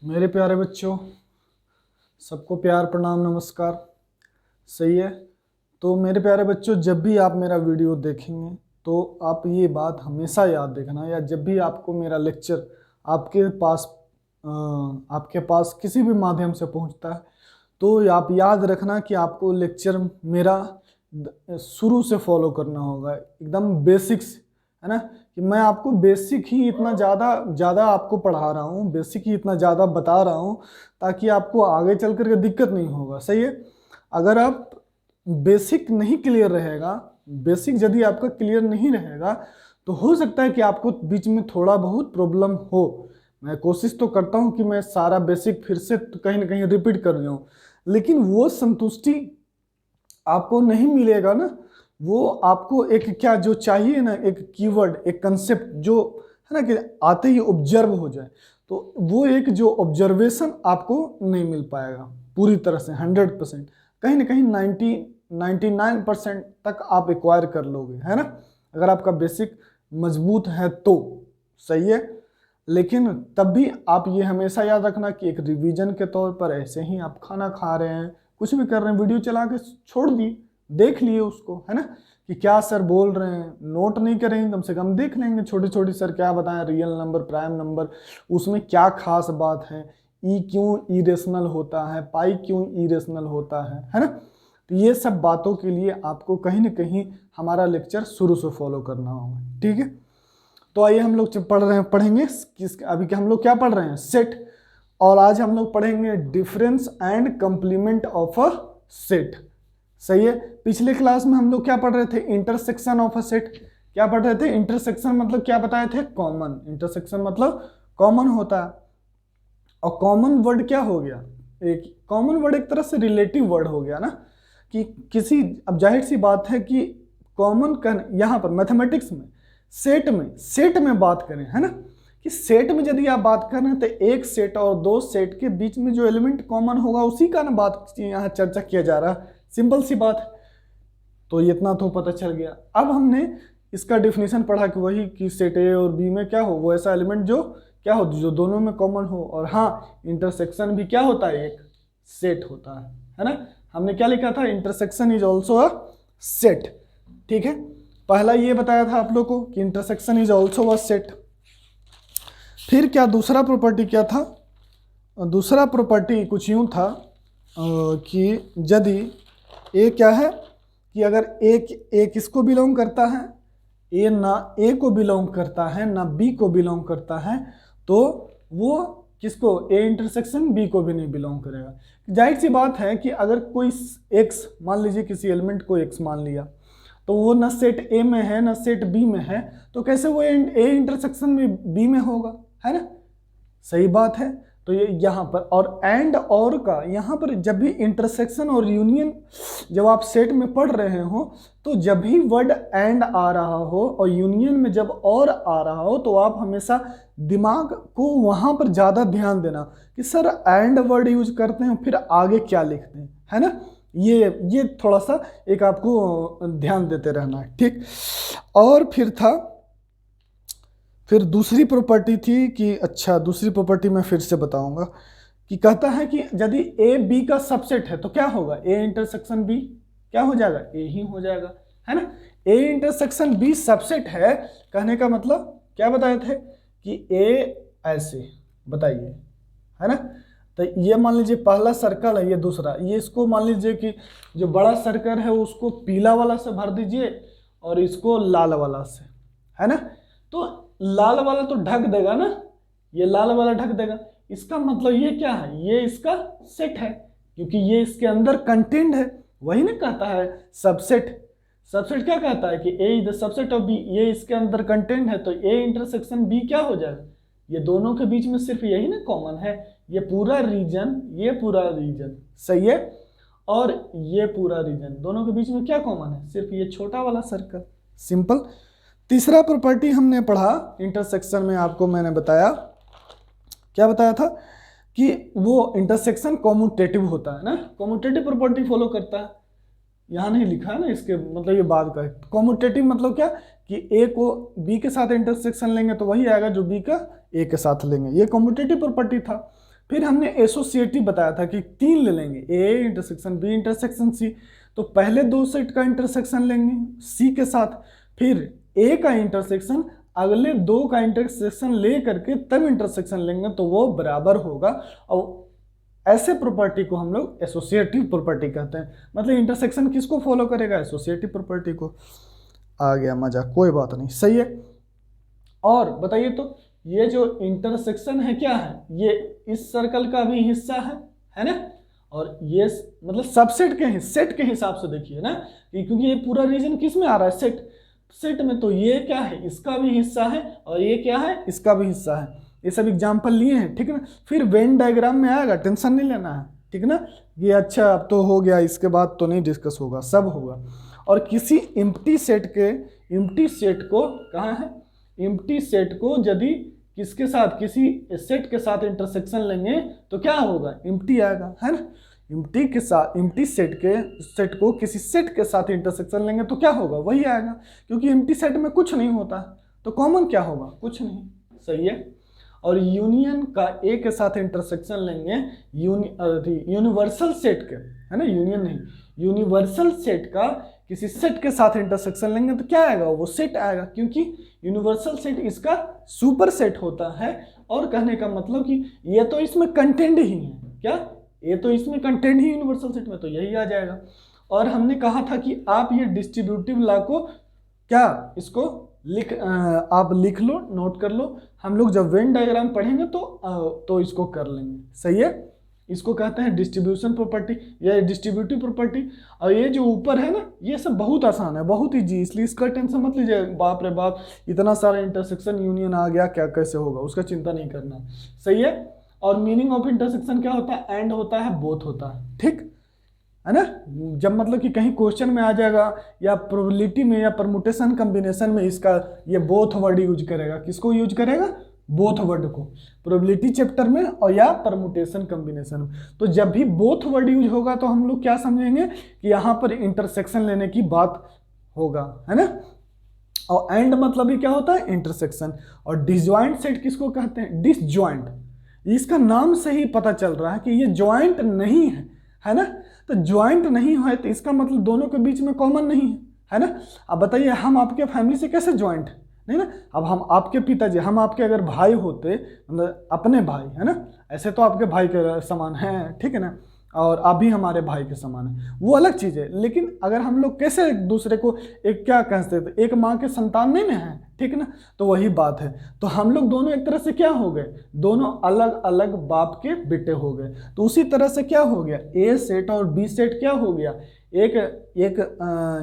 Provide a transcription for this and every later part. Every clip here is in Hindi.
मेरे प्यारे बच्चों, सबको प्यार प्रणाम नमस्कार। सही है। तो मेरे प्यारे बच्चों, जब भी आप मेरा वीडियो देखेंगे तो आप ये बात हमेशा याद रखना, या जब भी आपको मेरा लेक्चर आपके पास किसी भी माध्यम से पहुंचता है तो आप याद रखना कि आपको लेक्चर मेरा शुरू से फॉलो करना होगा, एकदम बेसिक्स, है ना। कि मैं आपको बेसिक ही इतना ज़्यादा आपको पढ़ा रहा हूँ, बेसिक ही इतना ज़्यादा बता रहा हूँ ताकि आपको आगे चल कर के दिक्कत नहीं होगा। सही है। अगर आप बेसिक नहीं क्लियर रहेगा, बेसिक यदि आपका क्लियर नहीं रहेगा तो हो सकता है कि आपको बीच में थोड़ा बहुत प्रॉब्लम हो। मैं कोशिश तो करता हूँ कि मैं सारा बेसिक फिर से कहीं ना कहीं रिपीट कर जाऊँ, लेकिन वो संतुष्टि आपको नहीं मिलेगा ना। वो आपको एक क्या जो चाहिए ना, एक कीवर्ड, एक कंसेप्ट जो है ना कि आते ही ऑब्जर्व हो जाए, तो वो एक जो ऑब्जर्वेशन आपको नहीं मिल पाएगा पूरी तरह से 100%। कहीं ना कहीं 99% तक आप एक्वायर कर लोगे, है ना, अगर आपका बेसिक मजबूत है तो। सही है। लेकिन तब भी आप ये हमेशा याद रखना कि एक रिवीजन के तौर पर ऐसे ही आप खाना खा रहे हैं, कुछ भी कर रहे हैं, वीडियो चला के छोड़ दिए, देख लिए उसको, है ना, कि क्या सर बोल रहे हैं। नोट नहीं करेंगे, कम से कम देख लेंगे छोटी छोटी सर क्या बताएं, रियल नंबर, प्राइम नंबर, उसमें क्या खास बात है, ई क्यों इरेशनल होता है, पाई क्यों इरेशनल होता है ना। तो ये सब बातों के लिए आपको कहीं ना कहीं हमारा लेक्चर शुरू से फॉलो करना होगा। ठीक है। तो आइए हम लोग पढ़ेंगे अभी हम लोग क्या पढ़ रहे हैं, सेट। और आज हम लोग पढ़ेंगे difference and complement of a set. सही है। पिछले क्लास में हम लोग क्या पढ़ रहे थे, इंटरसेक्शन ऑफ अ सेट। क्या पढ़ रहे थे, इंटरसेक्शन मतलब क्या बताए थे, कॉमन। इंटरसेक्शन मतलब कॉमन होता है। और कॉमन वर्ड क्या हो गया, एक कॉमन वर्ड एक तरह से रिलेटिव वर्ड हो गया ना, कि किसी, अब जाहिर सी बात है कि कॉमन का यहाँ पर मैथमेटिक्स में सेट में बात करें, है ना, कि सेट में यदि आप बात कर रहे हैं तो एक सेट और दो सेट के बीच में जो एलिमेंट कॉमन होगा उसी का ना बात यहाँ चर्चा किया जा रहा है। सिंपल सी बात है। तो इतना तो पता चल गया। अब हमने इसका डेफिनेशन पढ़ा कि वही कि सेट ए और बी में क्या हो, वो ऐसा एलिमेंट जो क्या हो, जो दोनों में कॉमन हो। और हाँ, इंटरसेक्शन भी क्या होता है, एक सेट होता है ना। हमने क्या लिखा था, intersection is also a set. ठीक है। पहला ये बताया था आप लोग को कि intersection is also a set. फिर क्या दूसरा प्रॉपर्टी क्या था, दूसरा प्रॉपर्टी कुछ यूं था कि यदि ए क्या है, कि अगर ए किसको बिलोंग करता है, ए ना ए को बिलोंग करता है ना बी को बिलोंग करता है, तो वो किसको, ए इंटरसेक्शन बी को भी नहीं बिलोंग करेगा। जाहिर सी बात है कि अगर कोई एक्स, मान लीजिए किसी एलिमेंट को एक्स मान लिया, तो वो ना सेट ए में है ना सेट बी में है, तो कैसे वो ए इंटरसेक्शन में बी में होगा, है ना। सही बात है। तो ये यहाँ पर, और एंड और का यहाँ पर जब भी इंटरसेक्शन और यूनियन जब आप सेट में पढ़ रहे हो, तो जब भी वर्ड एंड आ रहा हो और यूनियन में जब और आ रहा हो, तो आप हमेशा दिमाग को वहाँ पर ज़्यादा ध्यान देना कि सर एंड वर्ड यूज करते हैं फिर आगे क्या लिखते हैं, है ना। ये थोड़ा सा एक आपको ध्यान देते रहना है। ठीक। और फिर दूसरी प्रॉपर्टी थी कि, अच्छा दूसरी प्रॉपर्टी मैं फिर से बताऊंगा, कि कहता है कि यदि ए बी का सबसेट है तो क्या होगा, ए इंटरसेक्शन बी क्या हो जाएगा, ए ही हो जाएगा, है ना। ए इंटरसेक्शन बी सबसेट है, कहने का मतलब क्या बताए थे कि ए ऐसे, बताइए, है ना। तो ये मान लीजिए पहला सर्कल है, ये दूसरा, ये इसको मान लीजिए कि जो बड़ा सर्कल है उसको पीला वाला से भर दीजिए और इसको लाल वाला से, है ना। तो लाल वाला तो ढक देगा ना, ये लाल वाला ढक देगा। इसका मतलब ये क्या है, ये इसका सेट है, क्योंकि ये इसके अंदर कंटेंट है। वही ना कहता है सबसेट। सबसेट क्या कहता है कि A is the subset of B, ये इसके अंदर कंटेंट है, तो ए इंटरसेक्शन बी क्या हो जाएगा, ये दोनों के बीच में सिर्फ यही ना कॉमन है, ये पूरा रीजन। सही है। और ये पूरा रीजन, दोनों के बीच में क्या कॉमन है, सिर्फ ये छोटा वाला सर्कल। सिंपल। तीसरा प्रॉपर्टी हमने पढ़ा इंटरसेक्शन में, आपको मैंने बताया, क्या बताया था कि वो इंटरसेक्शन कॉम्यूटेटिव होता है ना, कॉम्यूटेटिव प्रॉपर्टी फॉलो करता है। यहाँ नहीं लिखा है ना, इसके मतलब ये बात का है। कॉम्यूटेटिव मतलब क्या, कि ए को बी के साथ इंटरसेक्शन लेंगे तो वही आएगा जो बी का ए के साथ लेंगे, ये कॉम्यूटेटिव प्रॉपर्टी था। फिर हमने एसोसिएटिव बताया था कि 3 ले लेंगे, A intersection B intersection C. तो पहले 2 सेट का इंटरसेक्शन लेंगे सी के साथ, फिर ए का इंटरसेक्शन अगले 2 का इंटरसेक्शन ले करके तब इंटरसेक्शन लेंगे, तो वो बराबर होगा। और ऐसे प्रॉपर्टी को हम लोग एसोसिएटिव प्रॉपर्टी कहते हैं। मतलब इंटरसेक्शन किसको फॉलो करेगा? एसोसिएटिव प्रॉपर्टी को। आ गया मजा, कोई बात नहीं, सही है। और बताइए तो ये जो इंटरसेक्शन है क्या है? ये इस सर्कल का भी हिस्सा है ना? और ये मतलब सबसेट के सेट के हिसाब से देखिए ना, क्योंकि ये पूरा रीजन किस में आ रहा है? सेट में। तो ये क्या है? इसका भी हिस्सा है, और ये क्या है? इसका भी हिस्सा है। ये सब एग्जाम्पल लिए हैं, ठीक है ना। फिर वेन डायग्राम में आएगा, टेंशन नहीं लेना है, ठीक है ना। ये अच्छा अब तो हो गया, इसके बाद तो नहीं डिस्कस होगा, सब होगा। और किसी एम्प्टी सेट को कहाँ है? एम्प्टी सेट को यदि किसके साथ, किसी सेट के साथ इंटरसेक्शन लेंगे तो क्या होगा? एम्प्टी आएगा, है ना। एम्प्टी सेट को किसी सेट के साथ इंटरसेक्शन लेंगे तो क्या होगा? वही आएगा, क्योंकि एम्प्टी सेट में कुछ नहीं होता, तो कॉमन क्या होगा? कुछ नहीं, सही है। और यूनियन का ए के साथ इंटरसेक्शन लेंगे यूनिवर्सल सेट के, है ना, यूनियन नहीं, यूनिवर्सल सेट का किसी सेट के साथ इंटरसेक्शन लेंगे तो क्या आएगा? वो सेट आएगा, क्योंकि यूनिवर्सल सेट इसका सुपर सेट होता है। और कहने का मतलब कि ये तो इसमें कंटेंट ही है, क्या? ये तो इसमें कंटेंट ही यूनिवर्सल सेट में, तो यही आ जाएगा। और हमने कहा था कि आप ये डिस्ट्रीब्यूटिव लॉ को क्या, इसको आप लिख लो, नोट कर लो। हम लोग जब वेन डायग्राम पढ़ेंगे तो इसको कर लेंगे, सही है। इसको कहते हैं डिस्ट्रीब्यूशन प्रॉपर्टी या डिस्ट्रीब्यूटिव प्रॉपर्टी। और ये जो ऊपर है ना, ये सब बहुत आसान है, बहुत ईजी, इसलिए इसका टेंशन मत लीजिए। बाप रे बाप, इतना सारा इंटरसेक्शन यूनियन आ गया, क्या कैसे होगा, उसका चिंता नहीं करना, सही है। और मीनिंग ऑफ इंटरसेक्शन क्या होता है? एंड होता है, बोथ होता है, ठीक है ना। जब मतलब कि कहीं क्वेश्चन में आ जाएगा, या प्रोबेबिलिटी में या परमुटेशन कॉम्बिनेशन में इसका ये बोथ वर्ड यूज करेगा। किसको यूज करेगा? बोथ वर्ड को, प्रोबेबिलिटी चैप्टर में और या परमुटेशन कॉम्बिनेशन में। तो जब भी बोथ वर्ड यूज होगा तो हम लोग क्या समझेंगे कि यहाँ पर इंटरसेक्शन लेने की बात होगा, है ना। और एंड मतलब ही क्या होता है? इंटरसेक्शन। और डिसजॉइंट सेट किसको कहते हैं? डिसजॉइंट। इसका नाम से ही पता चल रहा है कि ये जॉइंट नहीं है ना। तो ज्वाइंट नहीं है तो इसका मतलब दोनों के बीच में कॉमन नहीं है ना। अब बताइए, हम आपके फैमिली से कैसे ज्वाइंट नहीं ना। अब हम आपके पिताजी, हम आपके अगर भाई होते, मतलब अपने भाई, है ना, ऐसे तो आपके भाई के समान हैं, ठीक है ना, और आप भी हमारे भाई के समान हैं, वो अलग चीज़ है। लेकिन अगर हम लोग कैसे एक दूसरे को एक क्या कहते थे, एक माँ के संतान नहीं ना है, ठीक है ना, तो वही बात है। तो हम लोग दोनों एक तरह से क्या हो गए? दोनों अलग अलग बाप के बेटे हो गए। तो उसी तरह से क्या हो गया? ए सेट और बी सेट क्या हो गया? एक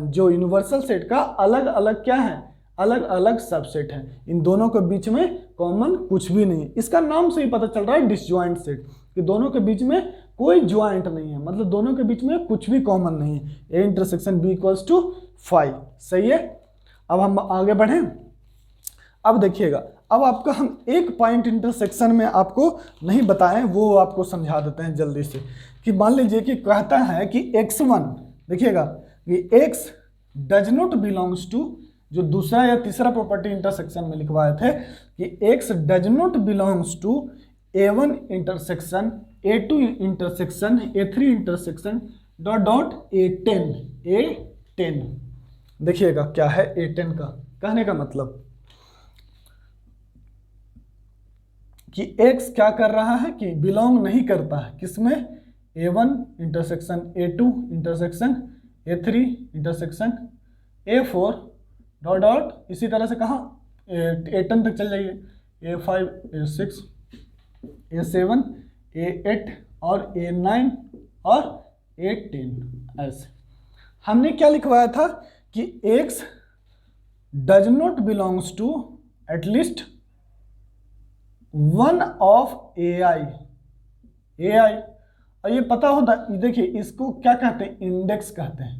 जो यूनिवर्सल सेट का अलग अलग क्या है? अलग अलग सबसेट है। इन दोनों के बीच में कॉमन कुछ भी नहीं है। इसका नाम से ही पता चल रहा है डिसजॉइंट सेट, कि दोनों के बीच में कोई ज्वाइंट नहीं है, मतलब दोनों के बीच में कुछ भी कॉमन नहीं है। A intersection B equals to 5, सही है। अब हम आगे बढ़ें। अब देखिएगा, अब आपका हम एक पॉइंट इंटरसेक्शन में आपको नहीं बताएं, वो आपको समझा देते हैं जल्दी से। कि मान लीजिए कि कहता है कि x1, देखिएगा कि x does not belongs to, जो दूसरा या तीसरा प्रॉपर्टी इंटरसेक्शन में लिखवाए थे कि x does not belongs to a1 intersection, a2 intersection, a3 intersection dot dot a10। देखिएगा क्या है a10 का कहने का मतलब कि x क्या कर रहा है कि बिलोंग नहीं करता है किसमें? a1 intersection, a2 intersection, a3 intersection, a4 dot dot, इसी तरह से कहाँ a10 तक चल जाइए, a5, a6, a7, a8 और a9 और a10। ऐसे हमने क्या लिखवाया था कि x does not belongs to at least one of ai। और ये पता होता, देखिए इसको क्या कहते हैं? इंडेक्स कहते हैं।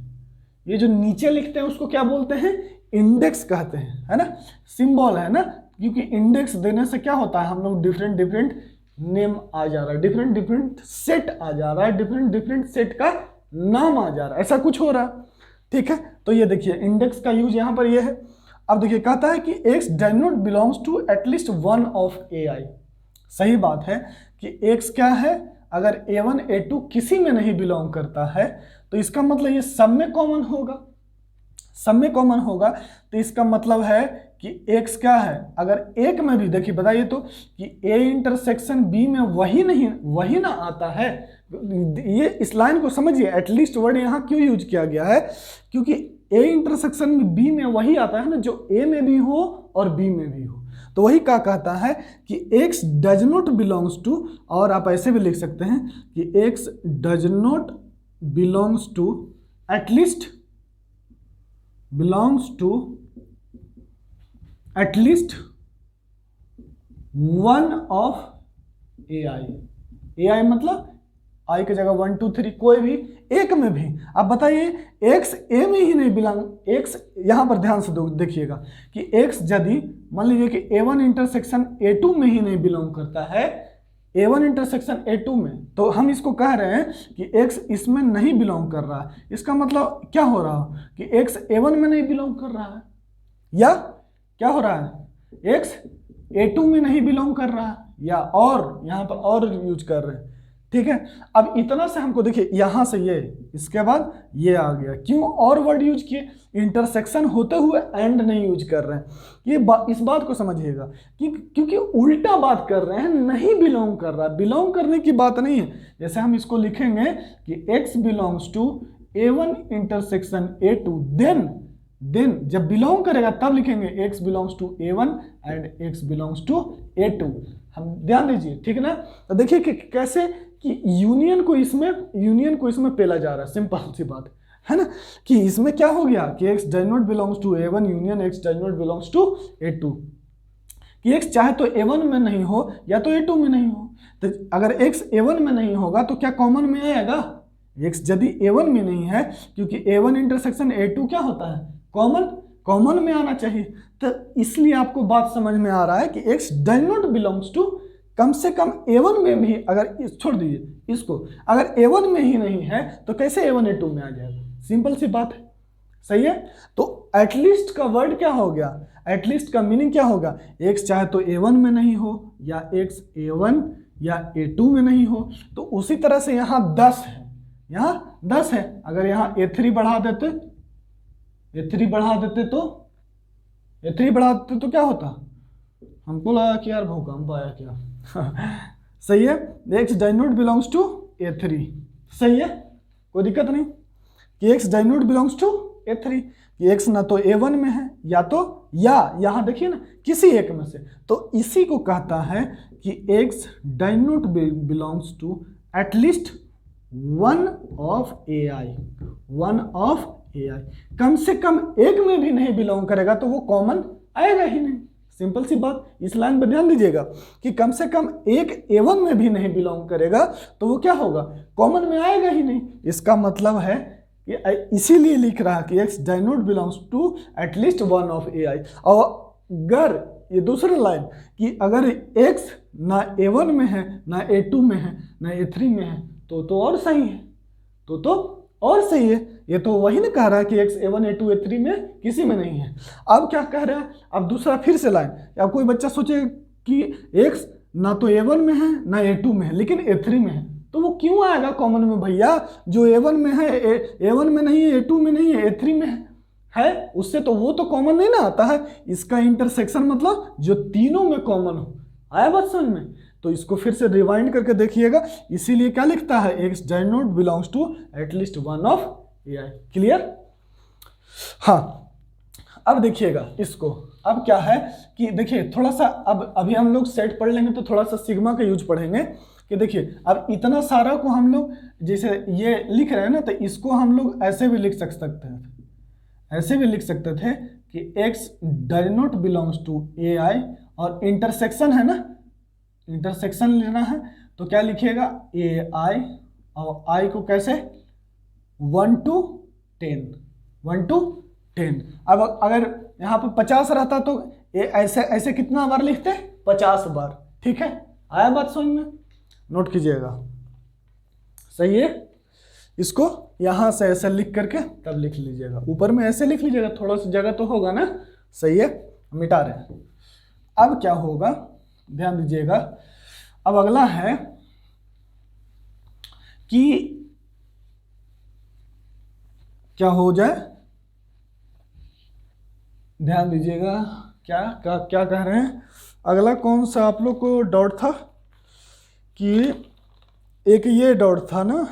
ये जो नीचे लिखते हैं उसको क्या बोलते हैं? इंडेक्स कहते हैं, है ना, सिंबल है ना। क्योंकि इंडेक्स देने से क्या होता है, हम लोग डिफरेंट डिफरेंट नेम आ जा रहा है, डिफरेंट डिफरेंट सेट आ जा रहा है, डिफरेंट डिफरेंट सेट का नाम आ जा रहा है, ऐसा कुछ हो रहा है, ठीक है। तो ये देखिए इंडेक्स का यूज यहाँ पर ये है। अब देखिए कहता है कि x does not belongs to at least one of ai। सही बात है कि x क्या है, अगर a1 a2 किसी में नहीं बिलोंग करता है तो इसका मतलब ये सब में कॉमन होगा, सब में कॉमन होगा। तो इसका मतलब है कि x क्या है, अगर एक में भी देखिए बताइए तो कि a इंटरसेक्शन b में वही ना आता है। ये इस लाइन को समझिए, एटलीस्ट वर्ड यहाँ क्यों यूज किया गया है, क्योंकि a इंटरसेक्शन में b में वही आता है ना जो a में भी हो और b में भी हो। तो वही क्या कहता है कि x does not belongs to, और आप ऐसे भी लिख सकते हैं कि x does not belongs to at least one of ai मतलब i की जगह 1 2 3 कोई भी एक में भी। अब बताइए x a में ही नहीं बिलोंग, x यहां पर ध्यान से देखिएगा कि x यदि मान लीजिए कि a1 इंटरसेक्शन a2 में ही नहीं बिलोंग करता है, a1 इंटरसेक्शन a2 में, तो हम इसको कह रहे हैं कि x इसमें नहीं बिलोंग कर रहा है। इसका मतलब क्या हो रहा है कि x a1 में नहीं बिलोंग कर रहा है, या क्या हो रहा है x a2 में नहीं बिलोंग कर रहा है, या और यहां पर और यूज कर रहे हैं। ठीक है, अब इतना से हमको देखिए यहां से ये, इसके बाद ये आ गया, क्यों और वर्ड यूज किए, इंटरसेक्शन होते हुए एंड नहीं यूज कर रहे हैं। ये इस बात को समझिएगा कि क्योंकि उल्टा बात कर रहे हैं, नहीं बिलोंग कर रहा, बिलोंग करने की बात नहीं है। जैसे हम इसको लिखेंगे कि x belongs to a1 intersection a2, then जब बिलोंग करेगा तब लिखेंगे x belongs to a1 and x belongs to a2। हम ध्यान दीजिए, ठीक है ना। तो देखिए कि कैसे कि यूनियन को इसमें पेला जा रहा है, सिंपल सी बात है ना, कि इसमें क्या हो गया कि x does not belongs to a1 union x does not belongs to a2, कि x चाहे तो a1 में नहीं हो या तो a2 में नहीं हो। तो अगर x a1 में नहीं होगा तो क्या कॉमन में आएगा, x यदि a1 में नहीं है, क्योंकि a1 इंटरसेक्शन a2 क्या होता है, कॉमन में आना चाहिए। तो इसलिए आपको बात समझ में आ रहा है कि x does not belongs to, कम से कम a1 में भी, अगर छोड़ दीजिए इसको, अगर a1 में ही नहीं है तो कैसे a1 a2 में आ जाएगा, सिंपल सी बात है, सही है। तो एटलीस्ट का वर्ड क्या हो गया, एटलीस्ट का मीनिंग क्या होगा, x चाहे तो a1 में नहीं हो या x a1 या a2 में नहीं हो। तो उसी तरह से यहाँ 10 है, यहाँ 10 है, अगर यहाँ a3 बढ़ा देते तो क्या होता, हमको लगा कि यार भूकंप आया क्या सही है, x does not belongs to a3, सही है, कोई दिक्कत नहीं कि x does not belongs to a3, कि x ना तो a1 में है या यहाँ देखिए ना किसी एक में से। तो इसी को कहता है कि x does not belongs to at least one of ai, कम से कम एक में भी नहीं बिलोंग करेगा तो वो कॉमन आएगा ही नहीं, सिंपल सी बात। इस लाइन पर ध्यान दीजिएगा कि कम से कम एक a1 में भी नहीं बिलोंग करेगा तो वो क्या होगा, कॉमन में आएगा ही नहीं। इसका मतलब है कि इसीलिए लिख रहा है कि x does not belongs to at least one of ai। और अगर ये दूसरा लाइन कि अगर x ना a1 में है ना a2 में है ना a3 में है तो और सही है, तो और सही है। ये तो वही ना कह रहा है कि x a1 a2 a3 में किसी में नहीं है। अब क्या कह रहा है, अब दूसरा फिर से लाइन, अब कोई बच्चा सोचे कि x ना तो a1 में है ना a2 में है लेकिन a3 में है, तो वो क्यों आएगा कॉमन में भैया, जो a1 में है a1 में नहीं है, a2 में नहीं है, a3 में है उससे तो वो तो कॉमन नहीं ना आता है। इसका इंटरसेक्शन मतलब जो तीनों में कॉमन हो, आया बात समझ में। तो इसको फिर से रिवाइंड करके देखिएगा, इसीलिए क्या लिखता है, x does not belongs to at least one of ai, clear. हाँ अब देखिएगा इसको, अब क्या है कि देखिए थोड़ा सा, अब अभी हम लोग सेट पढ़ लेंगे तो थोड़ा सा सिग्मा का यूज पढ़ेंगे कि देखिए अब इतना सारा को हम लोग जैसे ये लिख रहे हैं ना, तो इसको हम लोग ऐसे भी लिख सकते थे कि x does not belongs to ai, और इंटरसेक्शन है ना, इंटरसेक्शन लेना है तो क्या लिखिएगा ai, और i को कैसे 1 to 10। अब अगर यहाँ पर 50 रहता तो ऐसे कितना बार लिखते, 50 बार, ठीक है। आया बात समझ में, नोट कीजिएगा, सही है। इसको यहाँ से ऐसे लिख करके तब लिख लीजिएगा, ऊपर में ऐसे लिख लीजिएगा, थोड़ा सा जगह तो होगा ना, सही है, मिटा रहे हैं। अब क्या होगा ध्यान दीजिएगा अब अगला है कि क्या हो जाए, ध्यान दीजिएगा, क्या कह रहे हैं। अगला कौन सा आप लोग को डाउट था कि एक ये डाउट था ना,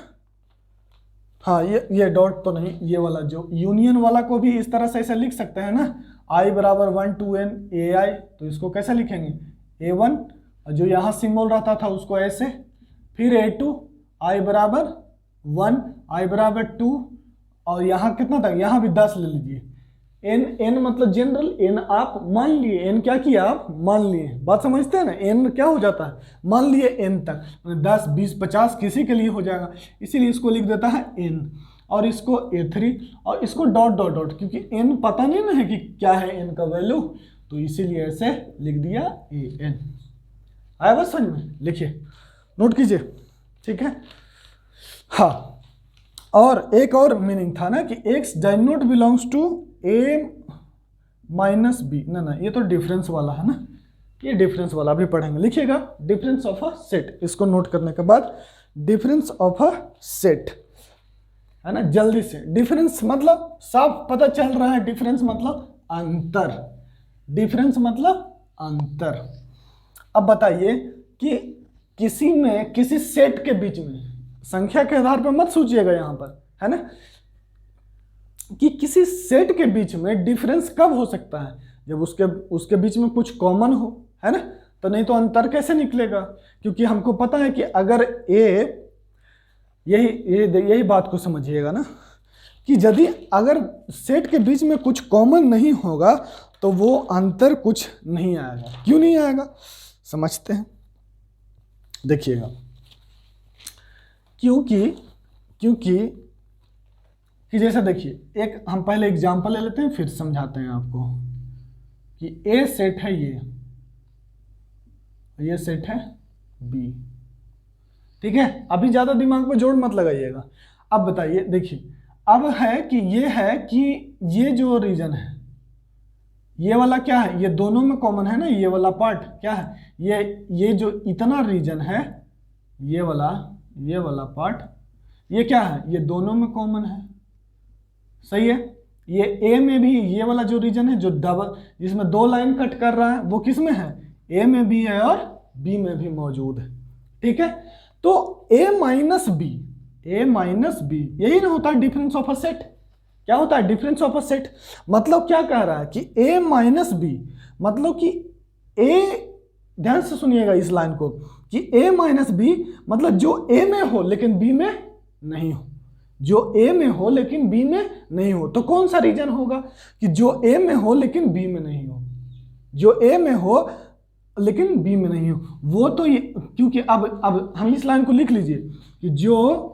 हाँ ये डॉट तो नहीं, ये वाला जो यूनियन वाला को भी इस तरह से ऐसे लिख सकते हैं ना, i बराबर 1 to n ai, तो इसको कैसे लिखेंगे a1, जो यहाँ सिंबल रहता था उसको ऐसे, फिर a2, i बराबर 1, i बराबर 2, और यहाँ कितना था, यहाँ भी 10 ले लीजिए। n मतलब जनरल, n आप मान लिए, n क्या किया आप मान लिए, बात समझते हैं ना, n क्या हो जाता है मान लिए n तक, 10 20 50 किसी के लिए हो जाएगा, इसीलिए इसको लिख देता है n, और इसको a3, और इसको डॉट डॉट डॉट, क्योंकि n पता नहीं ना है कि क्या है n का वैल्यू, तो इसीलिए ऐसे लिख दिया an। आया बस समझ में, लिखिए नोट कीजिए, ठीक है। हाँ, और एक और मीनिंग था ना कि x does not belongs to a minus B, ना ये तो डिफरेंस वाला है ना, ये डिफरेंस वाला भी पढ़ेंगे, लिखिएगा डिफरेंस ऑफ अ सेट, इसको नोट करने के बाद डिफरेंस ऑफ अ सेट है ना, जल्दी से। डिफरेंस मतलब साफ पता चल रहा है, डिफरेंस मतलब अंतर, डिफरेंस मतलब अंतर। अब बताइए कि किसी में, किसी सेट के बीच में, संख्या के आधार पर मत सोचिएगा यहां पर, है ना, कि किसी सेट के बीच में डिफरेंस कब हो सकता है, जब उसके बीच में कुछ कॉमन हो, है ना, तो नहीं तो अंतर कैसे निकलेगा, क्योंकि हमको पता है कि अगर ए, यही बात को समझिएगा ना, कि यदि अगर सेट के बीच में कुछ कॉमन नहीं होगा तो वो अंतर कुछ नहीं आएगा। क्यों नहीं आएगा समझते हैं, देखिएगा, क्योंकि कि जैसा देखिए, एक हम पहले एग्जांपल ले लेते हैं फिर समझाते हैं आपको कि ए सेट है, ये सेट है बी, ठीक है। अभी ज्यादा दिमाग पे जोर मत लगाइएगा। अब बताइए, देखिए अब है कि ये जो रीजन है, ये वाला क्या है, ये दोनों में कॉमन है ना, ये वाला पार्ट क्या है, ये जो इतना रीजन है, ये वाला पार्ट, ये क्या है, ये दोनों में कॉमन है, सही है। ये ए में भी, ये वाला जो रीजन है जो डबल, जिसमें 2 लाइन कट कर रहा है, वो किस में है, ए में भी है और बी में भी मौजूद है, ठीक है। तो ए माइनस बी, यही ना होता है डिफरेंस ऑफ अ सेट। क्या होता है डिफरेंस ऑफ अ सेट, मतलब क्या कह रहा है कि ए माइनस बी, मतलब कि ए, ध्यान से सुनिएगा इस लाइन को, कि ए माइनस बी मतलब जो ए में हो लेकिन बी में नहीं हो, जो ए में हो लेकिन बी में नहीं हो। तो कौन सा रीजन होगा कि जो ए में हो लेकिन बी में नहीं हो, जो ए में हो लेकिन बी में नहीं हो, वो तो ये, क्योंकि अब हम इस लाइन को लिख लीजिए कि जो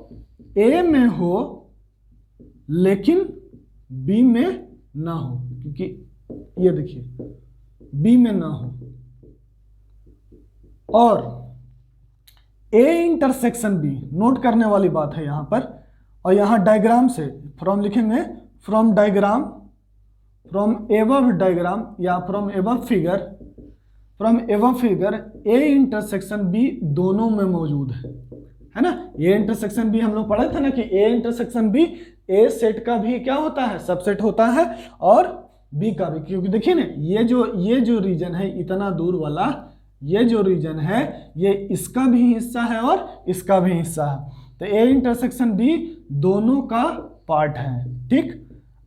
ए में हो लेकिन बी में ना हो, क्योंकि ये देखिए बी में ना हो, और ए इंटरसेक्शन बी, नोट करने वाली बात है यहां पर, और यहां डायग्राम से फ्रॉम लिखेंगे, from diagram, from above diagram या from above figure A intersection B दोनों में मौजूद है ना। ए इंटरसेक्शन बी हम लोग पढ़े थे ना कि A intersection B A set का भी क्या होता है, सबसेट होता है, और बी का भी, क्योंकि देखिए ना ये जो रीजन है इतना दूर वाला, ये जो रीजन है ये इसका भी हिस्सा है और इसका भी हिस्सा है, तो ए इंटरसेक्शन बी दोनों का पार्ट है, ठीक।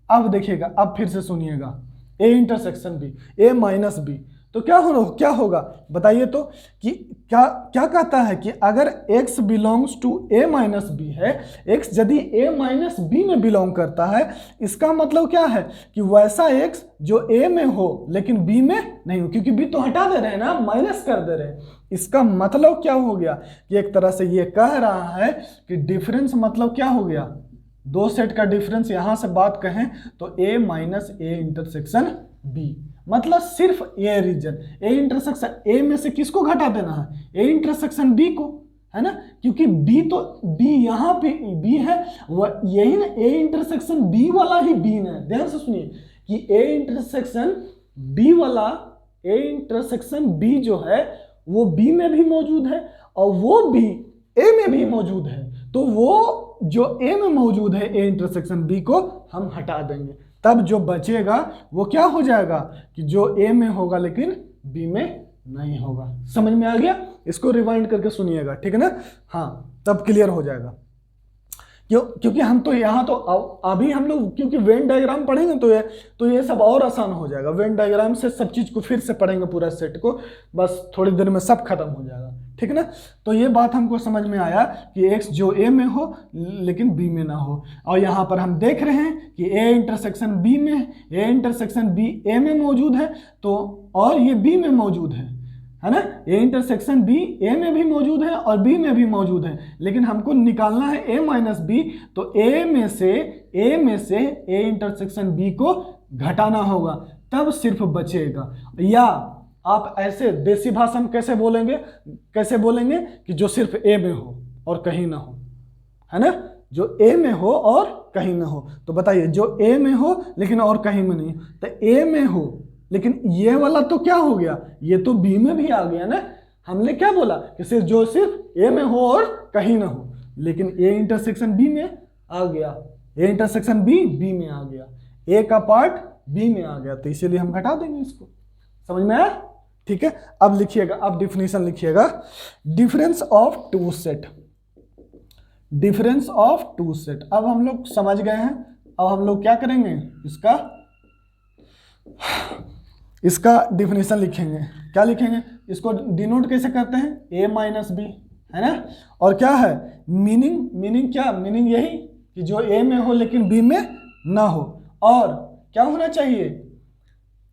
अब देखिएगा, अब फिर से सुनिएगा, A intersection B, A minus B, तो क्या होगा बताइए तो, कि क्या कहता है कि अगर x belongs to a minus B है, x यदि a माइनस बी में बिलोंग करता है, इसका मतलब क्या है कि वैसा x जो a में हो लेकिन b में नहीं हो, क्योंकि b तो हटा दे रहे हैं ना, माइनस कर दे रहे हैं। इसका मतलब क्या हो गया कि एक तरह से ये कह रहा है कि डिफरेंस मतलब क्या हो गया, दो सेट का डिफरेंस, यहां से बात कहें तो a minus A intersection B, मतलब सिर्फ ए रीजन, ए इंटरसेक्शन ए में से किसको घटा देना है, ए इंटरसेक्शन बी को, है ना, क्योंकि बी तो बी यहाँ पे बी है, वह यही ना, ए इंटरसेक्शन बी वाला ही बी है। ध्यान से सुनिए कि ए इंटरसेक्शन बी वाला, ए इंटरसेक्शन बी जो है वो बी में भी मौजूद है और वो बी ए में भी मौजूद है, तो वो जो ए में मौजूद है ए इंटरसेक्शन बी को हम हटा देंगे, तब जो बचेगा वो क्या हो जाएगा कि जो ए में होगा लेकिन बी में नहीं होगा। समझ में आ गया? इसको रिवाइंड करके सुनिएगा, ठीक है ना? हाँ, तब क्लियर हो जाएगा। क्योंकि हम तो यहाँ तो अभी हम लोग क्योंकि वेन डायग्राम पढ़ेंगे तो ये सब और आसान हो जाएगा। वेन डायग्राम से सब चीज़ को फिर से पढ़ेंगे, पूरा सेट को, बस थोड़ी देर में सब खत्म हो जाएगा, ठीक है ना? तो ये बात हमको समझ में आया कि एक्स जो ए में हो लेकिन बी में ना हो। और यहाँ पर हम देख रहे हैं कि ए इंटरसेक्शन बी में, ए इंटरसेक्शन बी ए में मौजूद है, तो और ये बी में मौजूद है ना? ए इंटरसेक्शन बी ए में भी मौजूद है और बी में भी मौजूद है, लेकिन हमको निकालना है ए माइनस बी, तो ए में से ए इंटरसेक्शन बी को घटाना होगा, तब सिर्फ बचेगा। या आप ऐसे देसी भाषा में कैसे बोलेंगे कि जो सिर्फ ए में हो और कहीं ना हो, है ना? जो ए में हो और कहीं ना हो। तो बताइए, जो ए में हो लेकिन और कहीं में नहीं, तो ए में हो लेकिन ये वाला तो क्या हो गया, ये तो बी में भी आ गया ना। हमने क्या बोला कि सिर्फ ए में हो और कहीं ना हो, लेकिन ए इंटरसेक्शन बी में आ गया, ए इंटरसेक्शन बी में आ गया, ए का पार्ट बी में आ गया, तो इसीलिए हम घटा देंगे इसको। समझ में आया? ठीक है, अब लिखिएगा, अब डिफिनेशन लिखिएगा, difference of two set. Difference of two set अब हम लोग समझ गए हैं। अब हम लोग क्या करेंगे, इसका डिफिनेशन लिखेंगे। क्या लिखेंगे? इसको डिनोट कैसे करते हैं? ए माइनस बी, है ना? और क्या है मीनिंग क्या? मीनिंग यही कि जो ए में हो लेकिन बी में ना हो। और क्या होना चाहिए?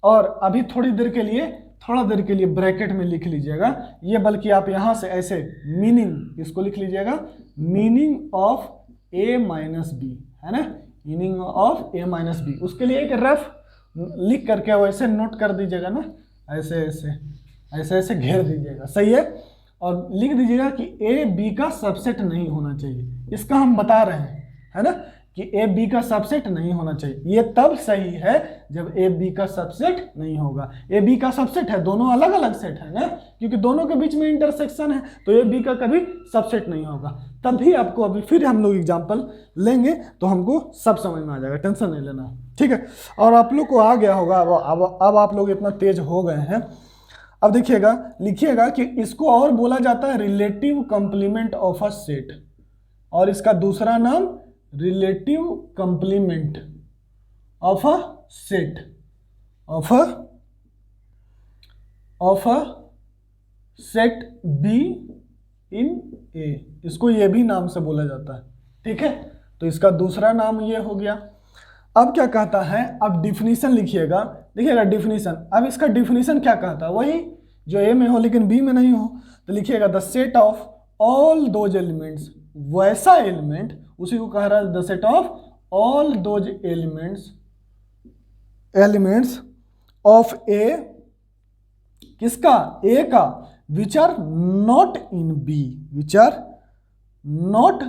और अभी थोड़ा देर के लिए ब्रैकेट में लिख लीजिएगा ये, बल्कि आप यहां से ऐसे मीनिंग इसको लिख लीजिएगा, meaning of A minus B, है ना? Meaning of A minus B. उसके लिए एक रफ लिख करके वैसे नोट कर दीजिएगा ना, ऐसे घेर दीजिएगा, सही है? और लिख दीजिएगा कि ए बी का सबसेट नहीं होना चाहिए। इसका हम बता रहे हैं, है ना, कि ए बी का सबसेट नहीं होना चाहिए। ये तब सही है जब ए बी का सबसेट नहीं होगा। ए बी का सबसेट है, दोनों अलग अलग सेट है ना, क्योंकि दोनों के बीच में इंटरसेक्शन है, तो ए बी का कभी सबसेट नहीं होगा। तब भी आपको अभी फिर हम लोग एग्जाम्पल लेंगे तो हमको सब समझ में आ जाएगा, टेंशन नहीं लेना, ठीक है? और आप लोग को आ गया होगा, अब आप लोग इतना तेज हो गए हैं। अब देखिएगा, लिखिएगा कि इसको और बोला जाता है relative complement of a set, और इसका दूसरा नाम relative complement of a set of a set B in A, इसको ये भी नाम से बोला जाता है, ठीक है? तो इसका दूसरा नाम ये हो गया। अब क्या कहता है, अब डिफिनीशन लिखिएगा, देखिएगा डिफिनीशन। अब इसका डिफिनीशन क्या कहता है, वही जो ए में हो लेकिन बी में नहीं हो, तो लिखिएगा the set of all those elements, वैसा एलिमेंट, उसी को कह रहा है the set of all those elements of A, किसका? ए का, which are not in B, which are not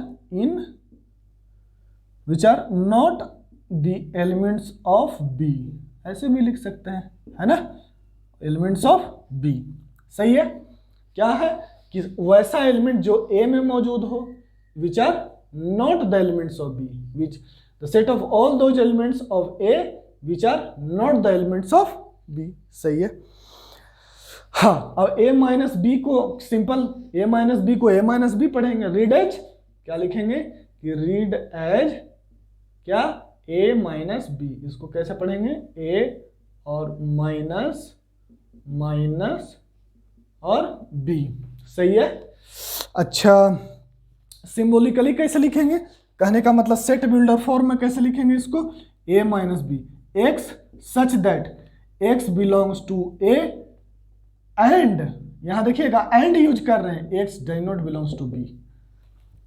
the elements of B, ऐसे भी लिख सकते हैं, है ना? एलिमेंट्स ऑफ बी, सही है? क्या है कि वैसा एलिमेंट जो ए में मौजूद हो, which are not the elements of B, which the set of all those elements of A which are not the elements of B, सही है? हाँ, अब ए माइनस बी को सिंपल ए माइनस बी पढ़ेंगे, रीड एज क्या लिखेंगे कि रीड एज क्या? A minus B. इसको कैसे पढ़ेंगे? ए और माइनस और बी, सही है? अच्छा, सिंबॉलिकली कैसे लिखेंगे? कहने का मतलब सेट बिल्डर फॉर्म में कैसे लिखेंगे इसको? A minus B, x such that x belongs to A, and यहां देखिएगा एंड यूज कर रहे हैं, x does not belongs to B,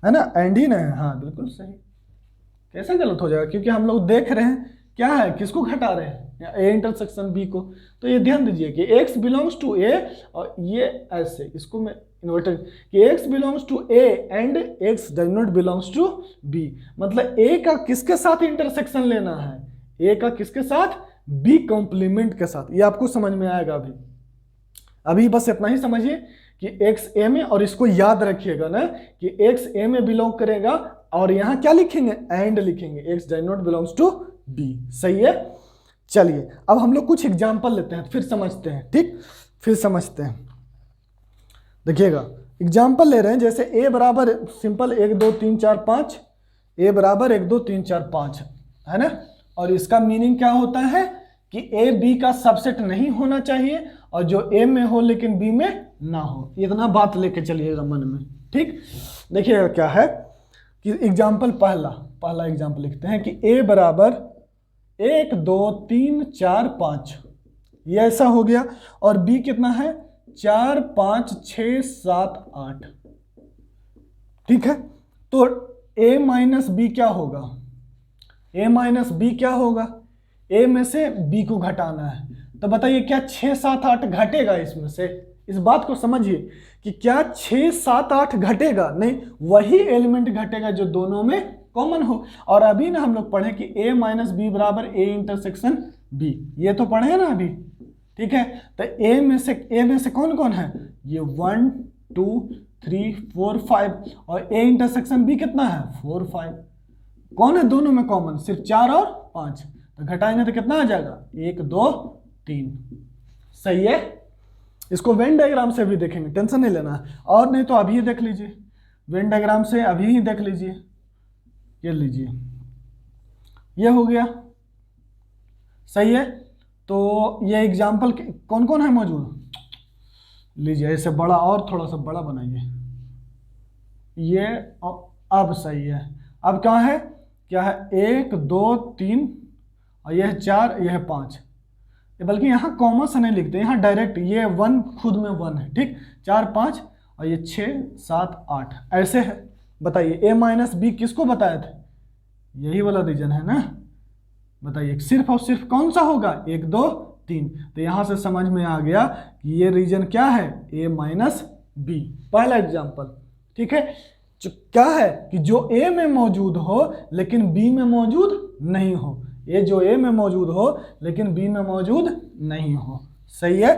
है ना? एंड ही ना है, हाँ बिल्कुल सही। कैसे गलत हो जाएगा? क्योंकि हम लोग देख रहे हैं क्या है, किसको घटा रहे हैं, ए इंटरसेक्शन बी को। तो ये ध्यान दीजिए कि एक्स बिलोंग्स टू ए, और ये ऐसे इसको मैं इन्वर्टेड कि X belongs to A and X does not belongs to B, मतलब ए का किसके साथ इंटरसेक्शन लेना है? ए का किसके साथ? बी कॉम्प्लीमेंट के साथ। ये आपको समझ में आएगा। अभी बस इतना ही समझिए कि x a में, और इसको याद रखिएगा ना कि x a में बिलोंग करेगा, और यहाँ क्या लिखेंगे, एंड लिखेंगे, x does not belongs to b। सही है। चलिए अब हम लोग कुछ एग्जाम्पल लेते हैं, फिर समझते हैं, ठीक, फिर समझते हैं। देखिएगा एग्जाम्पल ले रहे हैं, जैसे a बराबर सिंपल 1 2 3 4 5, a बराबर 1 2 3 4 5 है ना, और इसका मीनिंग क्या होता है कि a b का सबसेट नहीं होना चाहिए, और जो a में हो लेकिन b में ना हो, इतना बात लेके चलिएगा मन में, ठीक। देखिएगा क्या है कि एग्जाम्पल पहला एग्जाम्पल लिखते हैं कि a बराबर 1 2 3 4 5, ये ऐसा हो गया, और b कितना है 4 5 6 7 8, ठीक है। तो a माइनस बी क्या होगा, a माइनस बी क्या होगा, a में से b को घटाना है, तो बताइए क्या 6 7 8 घटेगा इसमें से, इस बात को समझिए कि क्या 6 7 8 घटेगा, नहीं, वही एलिमेंट घटेगा जो दोनों में कॉमन हो। और अभी ना हम लोग पढ़े कि a माइनस बी बराबर a इंटरसेक्शन b, ये तो पढ़े हैं ना अभी, ठीक है। तो a में से कौन कौन है, ये 1 2 3 4 5, और a इंटरसेक्शन b कितना है 4 5, कौन है दोनों में कॉमन, सिर्फ 4 और 5, तो घटाएंगे तो कितना आ जाएगा 1 2 3। सही है। इसको वेन डायग्राम से भी देखेंगे, टेंशन नहीं लेना है, और नहीं तो अभी देख लीजिए, वेन डायग्राम से अभी ही देख लीजिए, ये लीजिए, ये हो गया। सही है। तो ये एग्जाम्पल कौन कौन है मौजूद, लीजिए ऐसे बड़ा, और थोड़ा सा बड़ा बनाइए, ये अब सही है। अब क्या है 1 2 3, और यह 4, यह 5, बल्कि यहाँ कॉमा से नहीं लिखते, यहाँ डायरेक्ट ये 1 खुद में 1 है, ठीक, 4 5, और ये 6 7 8 ऐसे है। बताइए a माइनस बी किसको बताया था, यही वाला रीजन है ना, बताइए सिर्फ और सिर्फ कौन सा होगा 1 2 3, तो यहाँ से समझ में आ गया कि ये रीजन क्या है a माइनस बी, पहला एग्जाम्पल, ठीक है। क्या है कि जो a में मौजूद हो लेकिन b में मौजूद नहीं हो, ये जो a में मौजूद हो लेकिन b में मौजूद नहीं हो। सही है,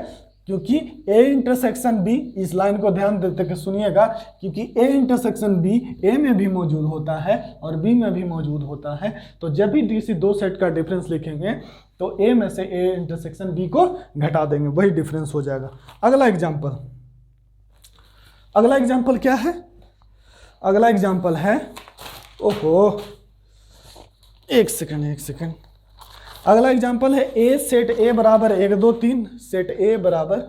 क्योंकि a इंटरसेक्शन b, इस लाइन को ध्यान देते के सुनिएगा, क्योंकि a इंटरसेक्शन b a में भी मौजूद होता है और b में भी मौजूद होता है, तो जब भी किसी दो सेट का डिफरेंस लिखेंगे तो a में से a इंटरसेक्शन b को घटा देंगे, वही डिफरेंस हो जाएगा। अगला एग्जाम्पल क्या है, अगला एग्जाम्पल है, ओहो एक सेकंड, अगला एग्जाम्पल है a सेट a बराबर 1 2 3, सेट a बराबर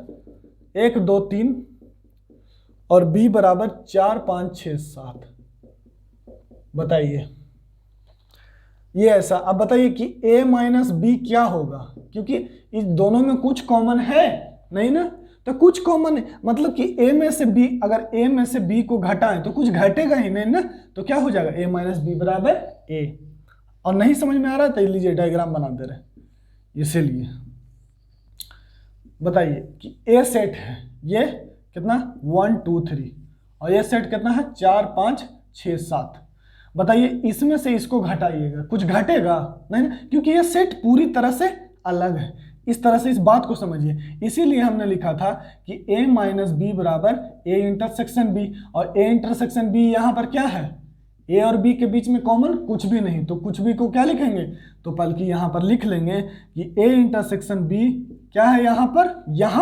1 2 3 और b बराबर 4 5 6 7। बताइए ये ऐसा। अब बताइए कि a माइनस बी क्या होगा, क्योंकि इस दोनों में कुछ कॉमन है नहीं ना, तो कुछ कॉमन मतलब कि a में से b, अगर a में से b को घटाएं तो कुछ घटेगा ही नहीं ना, तो क्या हो जाएगा a माइनस बी बराबर a। और नहीं समझ में आ रहा है तो लीजिए डायग्राम बना दे रहे, इसीलिए बताइए कि a सेट है ये कितना 1 2 3, और ये सेट कितना है 4 5 6 7। बताइए इसमें से इसको घटाइएगा, कुछ घटेगा नहीं ना, क्योंकि ये सेट पूरी तरह से अलग है। इस तरह से इस बात को समझिए, इसीलिए हमने लिखा था कि a माइनस बी बराबर a इंटरसेक्शन b, और a इंटरसेक्शन b यहाँ पर क्या है, a और b के बीच में कॉमन कुछ भी नहीं, तो कुछ भी को क्या लिखेंगे, तो बल्कि यहाँ पर लिख लेंगे कि a इंटरसेक्शन b क्या है, यहाँ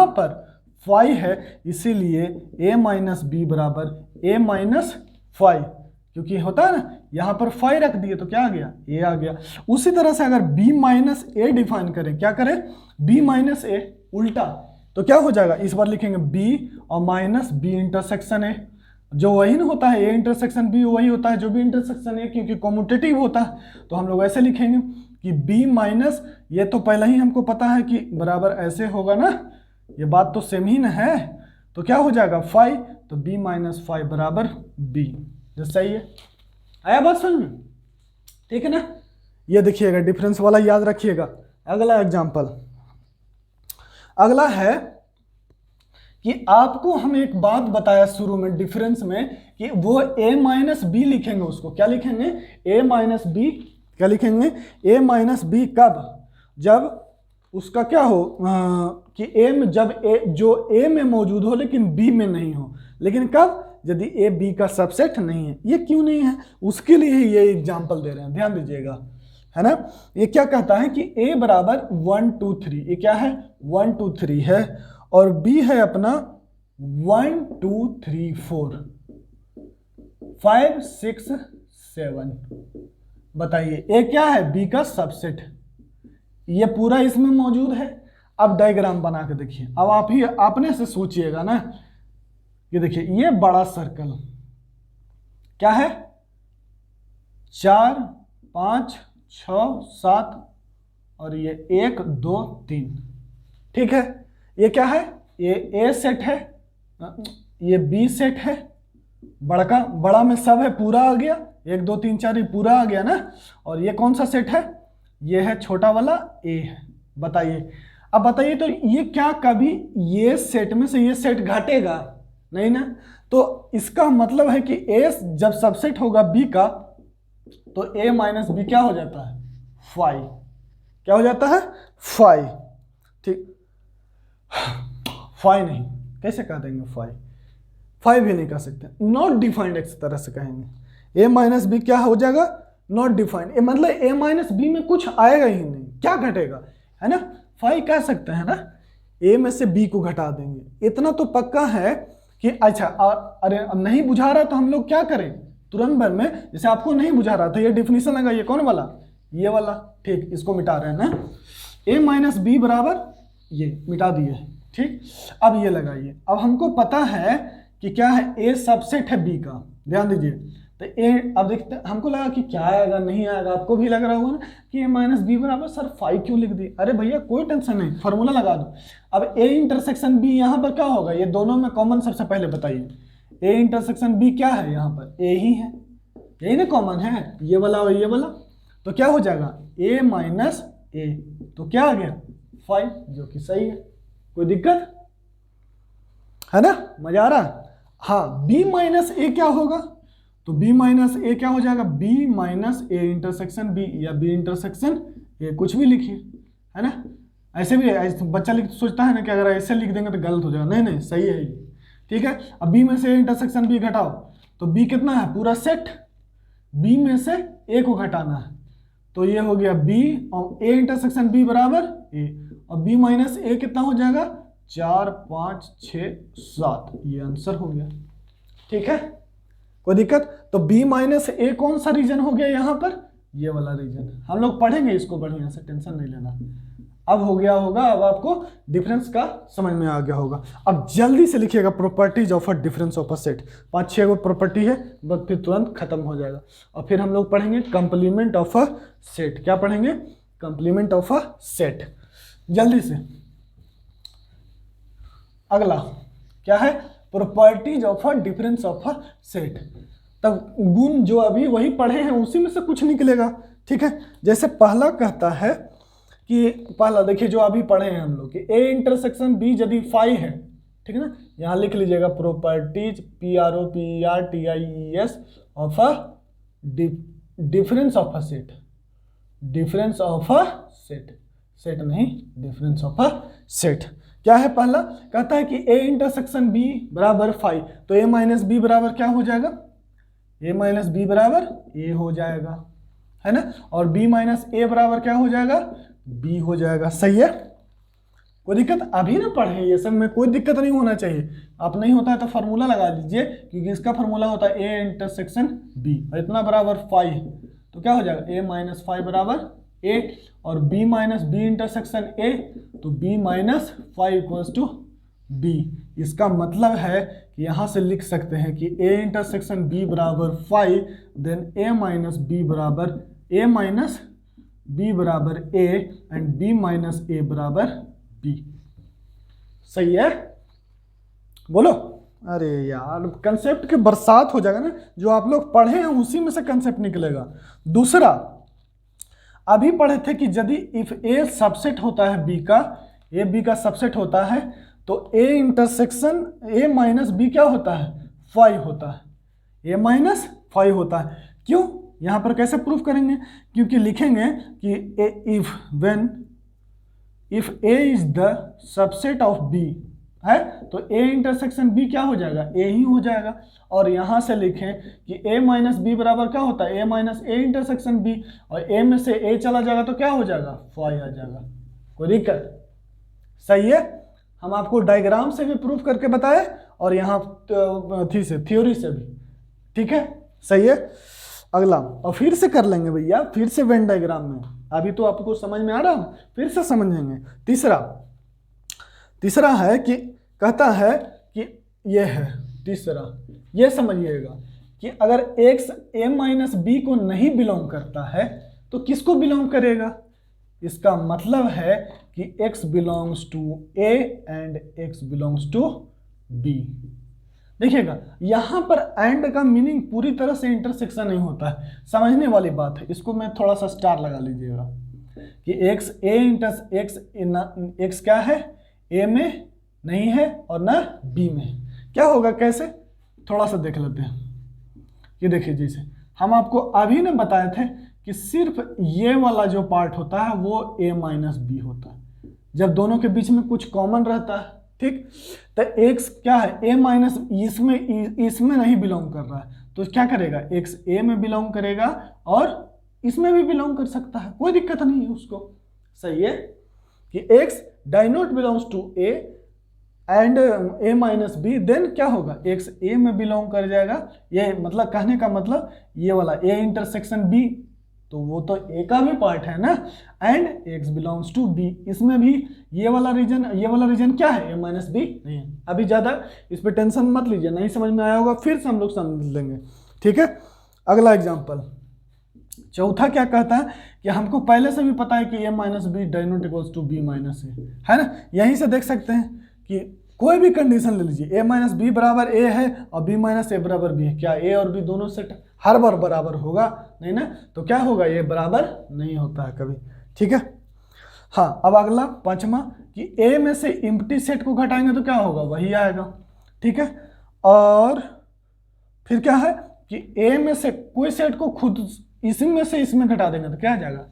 पर 5 है, इसीलिए a माइनस बी बराबर a माइनस 5, क्योंकि होता है ना यहाँ पर 5 रख दिए तो क्या आ गया a आ गया। उसी तरह से अगर b माइनस a डिफाइन करें, क्या करें b माइनस a उल्टा, तो क्या हो जाएगा, इस बार लिखेंगे b और माइनस b इंटरसेक्शन a, जो वही ना होता है a इंटरसेक्शन b वही होता है जो b इंटरसेक्शन a, क्योंकि कॉम्यूटेटिव होता है, तो हम लोग ऐसे लिखेंगे कि b माइनस, ये तो पहले ही हमको पता है कि बराबर ऐसे होगा ना, ये बात तो सेम ही ना है, तो क्या हो जाएगा 5, तो b माइनस 5 बराबर b। जो सही है, आया बात समझ में, ठीक है ना। ये देखिएगा डिफरेंस वाला याद रखिएगा। अगला एग्जांपल, अगला है कि आपको हम एक बात बताया शुरू में डिफरेंस में कि वो a माइनस बी लिखेंगे, उसको क्या लिखेंगे a माइनस बी, क्या लिखेंगे a माइनस बी, कब, जब उसका क्या हो कि ए में जब जो ए में मौजूद हो लेकिन बी में नहीं हो। लेकिन कब? यदि ए बी का सबसेट नहीं है। ये क्यों नहीं है, उसके लिए ही ये एग्जाम्पल दे रहे हैं, ध्यान दीजिएगा, है ना। ये क्या कहता है कि ए बराबर 1 2 3, ये क्या है 1 2 3 है, और बी है अपना 1 2 3 4 5 6 7। बताइए ए क्या है? बी का सबसेट। ये पूरा इसमें मौजूद है। अब डायग्राम बना के देखिए, अब आप ही अपने से सोचिएगा ना। ये देखिए, ये बड़ा सर्कल क्या है? 4 5 6 7 और ये 1 2 3, ठीक है। ये क्या है? ये ए सेट है, ये बी सेट है, बड़ा में सब है, पूरा आ गया, 1 2 3 4 ये पूरा आ गया ना। और ये कौन सा सेट है? ये है छोटा वाला ए है। बताइए, अब बताइए तो ये क्या कभी ये सेट में से ये सेट घटेगा? नहीं ना। तो इसका मतलब है कि ए जब सबसेट होगा बी का तो ए माइनस बी क्या हो जाता है? 5। क्या हो जाता है? 5। ठीक, 5 नहीं, कैसे कह देंगे 5 भी नहीं कह सकते, नॉट डिफाइंड इस तरह से कहेंगे। ए माइनस बी क्या हो जाएगा? Not defined. मतलब ए माइनस बी में कुछ आएगा ही नहीं, क्या घटेगा, है ना। 5 कह सकते हैं ना, ए में से बी को घटा देंगे। इतना तो पक्का है कि अच्छा, अरे अब नहीं बुझा रहा तो हम लोग क्या करें तुरंत भर में, जैसे आपको नहीं बुझा रहा था, ये डिफिनीशन लगा, ये कौन वाला? ये वाला, ठीक, इसको मिटा रहे हैं ना। ए माइनस बी बराबर ये मिटा दिए, ठीक। अब ये लगाइए, अब हमको पता है कि क्या है, ए सबसेट है बी का, ध्यान दीजिए। तो ए, अब देखते हैं, हमको लगा कि क्या आएगा, नहीं आएगा, आपको भी लग रहा होगा ना कि ए माइनस बी बराबर सर 5 क्यों लिख दी? अरे भैया कोई टेंशन नहीं, फार्मूला लगा दो। अब ए इंटरसेक्शन बी यहाँ पर क्या होगा? ये दोनों में कॉमन सबसे पहले बताइए, ए इंटरसेक्शन बी क्या है? यहाँ पर ए ही है, यही ना कॉमन है, ये वाला और ये वाला। तो क्या हो जाएगा? ए माइनस ए, तो क्या आ गया? 5, जो कि सही है, कोई दिक्कत है ना, मजा आ रहा। हाँ, बी माइनस ए क्या होगा? तो b माइनस ए क्या हो जाएगा? b minus A intersection b, या b इंटरसेक्शन ए, कुछ भी लिखिए, है ना। ऐसे भी बच्चा सोचता है ना कि अगर ऐसे लिख देंगे तो गलत हो जाएगा, नहीं नहीं सही है ये, ठीक है। अब b में से a इंटरसेक्शन b घटाओ, तो b कितना है? पूरा सेट, b में से a को घटाना है, तो ये हो गया b, और a इंटरसेक्शन b बराबर a, और b माइनस a कितना हो जाएगा? 4 5 6 7, ये आंसर हो गया, ठीक है, कोई दिक्कत। तो b माइनस ए कौन सा रीजन हो गया यहाँ पर? ये वाला रीजन। हम लोग पढ़ेंगे इसको बढ़िया से, टेंशन नहीं लेना। अब हो गया होगा, अब आपको डिफरेंस का समझ में आ गया होगा। अब जल्दी से लिखिएगा properties of a difference of a set. 5-6 property है, बस फिर तुरंत खत्म हो जाएगा। और फिर हम लोग पढ़ेंगे कंप्लीमेंट ऑफ अ सेट। क्या पढ़ेंगे? Complement of a set. जल्दी से अगला क्या है? Properties of a difference of a set. तब गुण जो अभी वही पढ़े हैं उसी में से कुछ निकलेगा, ठीक है। जैसे पहला कहता है कि, पहला देखिए जो अभी पढ़े हैं हम लोग कि ए इंटरसेक्शन बी यदि 5 है, ठीक है ना, यहाँ लिख लीजिएगा properties PROPERTIES of a difference of a set. Difference of a set, set नहीं, डिफरेंस ऑफ अ सेट। क्या है? पहला कहता है कि ए इंटरसेक्शन बी बराबर 5, तो ए माइनस बी बराबर क्या हो जाएगा? ए माइनस बी बराबर ए हो जाएगा, है ना। और बी माइनस ए बराबर क्या हो जाएगा? बी हो जाएगा, सही है, कोई दिक्कत? अभी ना पढ़े, ये सब में कोई दिक्कत नहीं होना चाहिए। आप नहीं होता है तो फार्मूला लगा लीजिए, क्योंकि इसका फार्मूला होता है ए इंटरसेक्शन बी, और इतना बराबर 5, तो क्या हो जाएगा? ए माइनस 5 बराबर ए, और b minus B intersection A, तो b minus 5 equals to b। इसका मतलब है कि यहाँ से लिख सकते हैं कि a इंटरसेक्शन b बराबर 5, देन a माइनस b बराबर a माइनस b बराबर a, and b minus a बराबर b। सही है, बोलो। अरे यार, कंसेप्ट के बरसात हो जाएगा ना, जो आप लोग पढ़े हैं उसी में से कंसेप्ट निकलेगा। दूसरा अभी पढ़े थे कि यदि इफ ए सबसेट होता है बी का, ए बी का सबसेट होता है, तो A intersection A minus B क्या होता है? 5 होता है, ए माइनस 5 होता है। क्यों? यहाँ पर कैसे प्रूफ करेंगे? क्योंकि लिखेंगे कि if when if A is the subset of B है तो ए इंटरसेक्शन बी क्या हो जाएगा, ए ही हो जाएगा। और यहां से लिखें कि ए माइनस बी बराबर क्या होता है, ए माइनस ए इंटरसेक्शन बी, और ए में से ए चला जाएगा तो क्या हो जाएगा, फाई आ जाएगा। कोई दिक्कत? सही है। हम आपको डायग्राम से भी प्रूफ करके बताए और यहाँ थ्योरी से भी, ठीक है, सही है। अगला और फिर से कर लेंगे भैया, फिर से वेन डायग्राम में, अभी तो आपको समझ में आ रहा है, फिर से समझेंगे। तीसरा है कि कहता है कि ये है तीसरा, ये समझिएगा कि अगर x a माइनस बी को नहीं बिलोंग करता है तो किसको बिलोंग करेगा। इसका मतलब है कि x belongs to a and x belongs to b। देखिएगा यहां पर एंड का मीनिंग पूरी तरह से इंटरसेक्शन नहीं होता है, समझने वाली बात है। इसको मैं थोड़ा सा स्टार लगा लीजिएगा कि x a इंटर x क्या है, a में नहीं है और ना b में। क्या होगा, कैसे, थोड़ा सा देख लेते हैं। ये देखिए, जैसे हम आपको अभी ने बताए थे कि सिर्फ ये वाला जो पार्ट होता है वो a माइनस बी होता है जब दोनों के बीच में कुछ कॉमन रहता है, ठीक। तो x क्या है, a माइनस इसमें नहीं बिलोंग कर रहा है तो क्या करेगा, x a में बिलोंग करेगा और इसमें भी बिलोंग कर सकता है, कोई दिक्कत नहीं है उसको। सही है कि x die not belongs to a and a minus B, then क्या होगा, x a में बिलोंग कर जाएगा। ये मतलब कहने का मतलब ये वाला a इंटरसेक्शन b, तो वो तो a का भी पार्ट है ना, and x belongs to b, इसमें भी ये वाला रीजन क्या है, a माइनस बी नहीं है। अभी ज़्यादा इस पर टेंशन मत लीजिए, नहीं समझ में आया होगा फिर से हम लोग समझ लेंगे, ठीक है। अगला एग्जाम्पल, चौथा क्या कहता है कि हमको पहले से भी पता है कि a minus B does not equals to b minus A, है ना। यहीं से देख सकते हैं कि कोई भी कंडीशन ले लीजिए, a माइनस बी बराबर a है और b माइनस ए बराबर b है, क्या a और b दोनों सेट हर बार बराबर होगा, नहीं ना, तो क्या होगा, ये बराबर नहीं होता है कभी, ठीक है। हाँ, अब अगला पांचवा कि a में से एम्प्टी सेट को घटाएंगे तो क्या होगा, वही आएगा, ठीक है। और फिर क्या है कि a में से कोई सेट को खुद इसमें से इसमें घटा देंगे तो क्या आ जाएगा,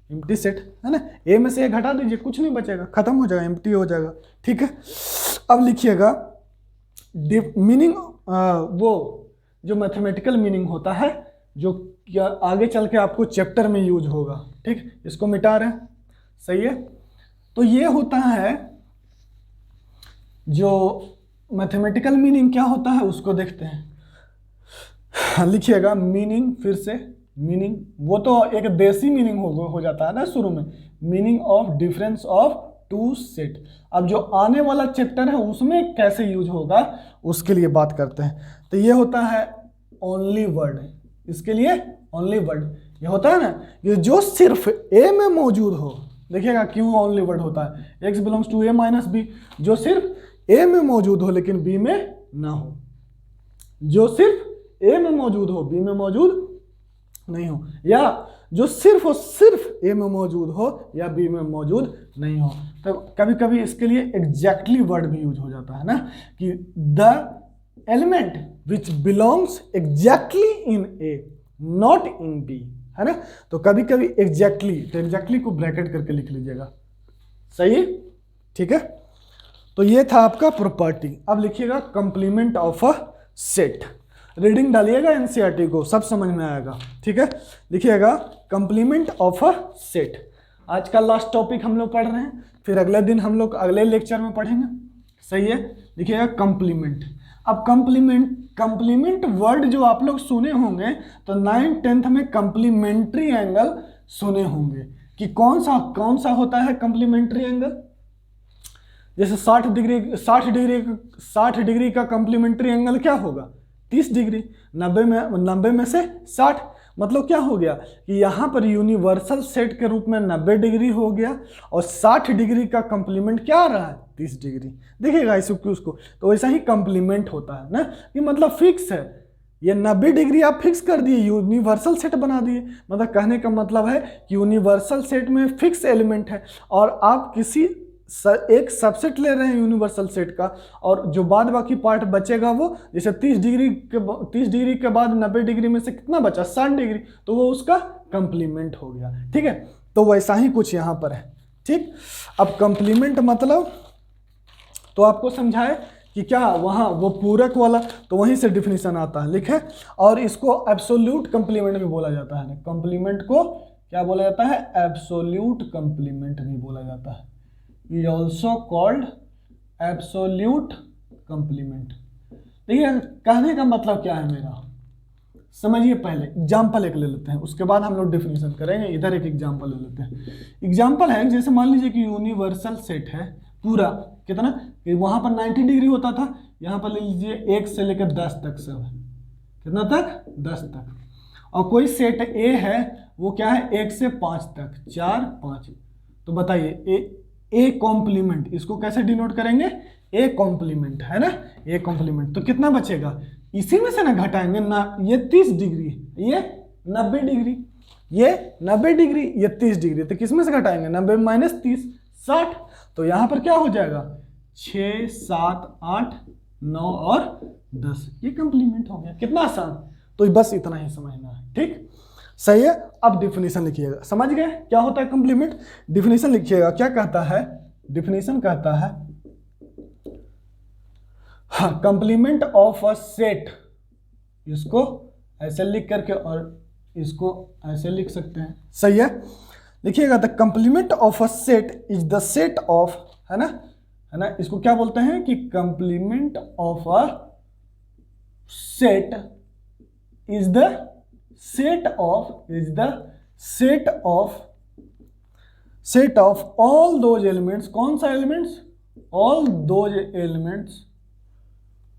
एम्प्टी सेट, है ना। a में से एक घटा दीजिए, कुछ नहीं बचेगा, खत्म हो जाएगा, एम्प्टी हो जाएगा, ठीक है। अब लिखिएगा मीनिंग, वो जो मैथमेटिकल मीनिंग होता है जो आगे चल के आपको चैप्टर में यूज होगा, ठीक, इसको मिटा रहे हैं, सही है। तो ये होता है जो मैथमेटिकल मीनिंग क्या होता है उसको देखते हैं। लिखिएगा मीनिंग, फिर से मीनिंग, वो तो एक देसी मीनिंग हो जाता है ना शुरू में, meaning of difference of two set. अब जो आने वाला चैप्टर है उसमें कैसे यूज होगा उसके लिए बात करते हैं। तो ये होता है ओनली वर्ड, इसके लिए ओनली वर्ड ये होता है ना, ये जो सिर्फ ए में मौजूद हो। देखिएगा क्यों ओनली वर्ड होता है, x belongs to a minus B, जो सिर्फ a में मौजूद हो लेकिन b में ना हो, जो सिर्फ a में मौजूद हो b में मौजूद नहीं हो, या जो सिर्फ और सिर्फ a में मौजूद हो या b में मौजूद नहीं हो। तो कभी कभी इसके लिए एग्जैक्टली वर्ड भी यूज हो जाता है ना, कि the element which belongs exactly in a not in b, है ना। तो कभी कभी एग्जैक्टली, तो एग्जैक्टली को ब्रैकेट करके लिख लीजिएगा, सही, ठीक है। तो ये था आपका प्रॉपर्टी। अब लिखिएगा complement of a set, reading डालिएगा एनसीईआरटी को, सब समझ में आएगा, ठीक है। लिखिएगा कंप्लीमेंट ऑफ अ सेट। आज का लास्ट टॉपिक हम लोग पढ़ रहे हैं, फिर अगले दिन हम लोग अगले लेक्चर में पढ़ेंगे, सही है। लिखिएगा कंप्लीमेंट। अब कंप्लीमेंट वर्ड जो आप लोग सुने होंगे तो 9th 10th में कंप्लीमेंट्री एंगल सुने होंगे कि कौन सा होता है कंप्लीमेंट्री एंगल। जैसे 60 डिग्री का कंप्लीमेंट्री एंगल क्या होगा, 30 डिग्री। 90 में से 60, मतलब क्या हो गया कि यहाँ पर यूनिवर्सल सेट के रूप में 90 डिग्री हो गया और 60 डिग्री का कंप्लीमेंट क्या आ रहा है, 30 डिग्री। देखिएगा उसको, तो वैसा ही कंप्लीमेंट होता है ना, कि मतलब फिक्स है, ये 90 डिग्री आप फिक्स कर दिए, यूनिवर्सल सेट बना दिए। मतलब कहने का मतलब है कि यूनिवर्सल सेट में फिक्स एलिमेंट है और आप किसी एक सबसेट ले रहे हैं यूनिवर्सल सेट का, और जो बाद बाकी पार्ट बचेगा वो, जैसे 30 डिग्री के बाद 90 डिग्री में से कितना बचा, 60 डिग्री, तो वो उसका कंप्लीमेंट हो गया, ठीक है। तो वैसा ही कुछ यहाँ पर है, ठीक। अब कंप्लीमेंट मतलब तो आपको समझाए कि क्या वहाँ वो पूरक वाला, तो वहीं से डिफिनीशन आता है, लिखे। और इसको एब्सोल्यूट कंप्लीमेंट भी बोला जाता है। कंप्लीमेंट को क्या बोला जाता है? एब्सोल्यूट कंप्लीमेंट भी बोला जाता है। Is also called absolute complement. देखिए कहने का मतलब क्या है मेरा, समझिए। पहले एग्जाम्पल एक ले लेते हैं, उसके बाद हम लोग डिफिनीशन करेंगे। इधर एक एग्जाम्पल ले लेते हैं। एग्जाम्पल है जैसे मान लीजिए कि यूनिवर्सल सेट है पूरा, कितना कि वहां पर 90 डिग्री होता था, यहाँ पर ले लीजिए 1 से लेकर 10 तक सब है। कितना तक? 10 तक। और कोई सेट ए है, वो क्या है? 1 से 5 तक, 4 5। तो बताइए ए कॉम्प्लीमेंट, इसको कैसे डिनोट करेंगे? ए कॉम्प्लीमेंट, है ना? A complement. तो कितना बचेगा? इसी में से ना घटाएंगे ना, ये 30 डिग्री, ये 90 डिग्री, ये 90 डिग्री, ये 30 डिग्री, तो किस में से घटाएंगे? 90 माइनस 30, 60। तो यहां पर क्या हो जाएगा? 6 7 8 9 और 10, ये कंप्लीमेंट हो गया। कितना आसान। तो बस इतना ही समझना है, ठीक, सही है। अब डिफिनीशन लिखिएगा, समझ गए क्या होता है कंप्लीमेंट? डिफिनीशन लिखिएगा, क्या कहता है? डिफिनीशन कहता है हाँ, कंप्लीमेंट ऑफ अ सेट, इसको ऐसे लिख करके और इसको ऐसे लिख सकते हैं, सही है। लिखिएगा the complement of a set is the set of, है ना, इसको क्या बोलते हैं कि complement of a set is the set of all those elements. कौन सा elements? All those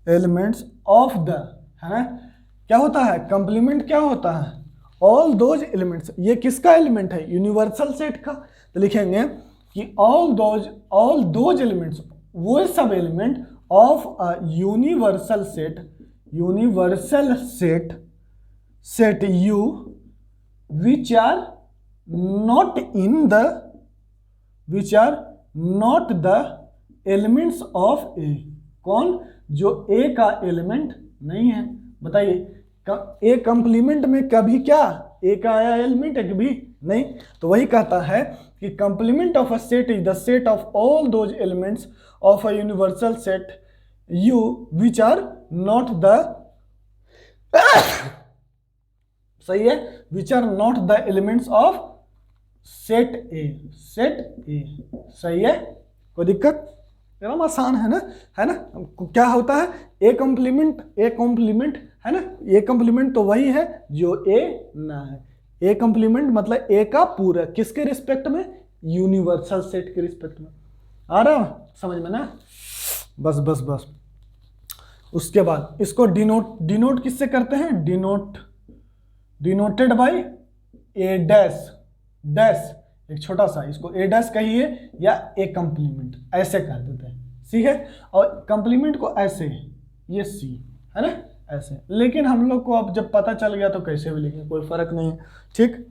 elements of the, है ना। क्या होता है कंप्लीमेंट? क्या होता है? All those elements. ये किसका एलिमेंट है? यूनिवर्सल सेट का। तो लिखेंगे कि ऑल दोज एलिमेंट्स, वो सब element of a universal set U which are not the elements of A. कौन? जो ए का एलिमेंट नहीं है। बताइए ए कंप्लीमेंट में कभी क्या ए का आया एलिमेंट है? कभी नहीं। तो वही कहता है कि complement of a set is the set of all those elements of a universal set U which are not the सही है, which are not the elements of set A. सही है, कोई दिक्कत? एकदम आसान है ना, क्या होता है? ए कॉम्प्लीमेंट है ना। ए कॉम्प्लीमेंट तो वही है जो ए ना है। ए कॉम्प्लीमेंट मतलब ए का पूरा, किसके रिस्पेक्ट में? यूनिवर्सल सेट के रिस्पेक्ट में। आ रहा समझ में ना? बस उसके बाद इसको डिनोट किससे करते हैं? डिनोटेड बाय ए डैश, एक छोटा सा, इसको ए डैश कहिए या ए कंप्लीमेंट, ऐसे कह देते हैं, ठीक है। और कंप्लीमेंट को ऐसे, ये सी, है ना, ऐसे। लेकिन हम लोग को अब जब पता चल गया तो कैसे भी लिखें, कोई फर्क नहीं है, ठीक।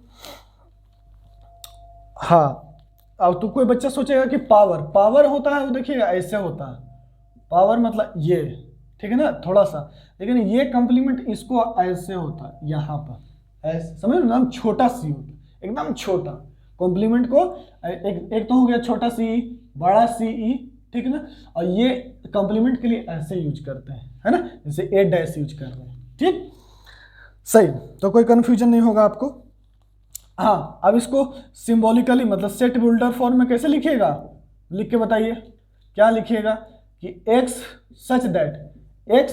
हाँ, अब तो कोई बच्चा सोचेगा कि पावर होता है, वो देखिएगा ऐसे होता है, पावर मतलब ये, ठीक है ना, थोड़ा सा। लेकिन ये कंप्लीमेंट इसको ऐसे होता है, यहाँ पर ऐसे, समझ लो, छोटा सी होता है, एकदम छोटा। कॉम्प्लीमेंट को एक तो हो गया छोटा सी, बड़ा सी ई, ठीक है ना। और ये कॉम्प्लीमेंट के लिए ऐसे यूज करते हैं, है ना, जैसे ए डैश यूज कर रहे हैं, ठीक, सही। तो कोई कंफ्यूजन नहीं होगा आपको। हाँ, अब इसको सिंबॉलिकली मतलब सेट बिल्डर फॉर्म में कैसे लिखिएगा? लिख के बताइए, क्या लिखिएगा कि x सच दैट x,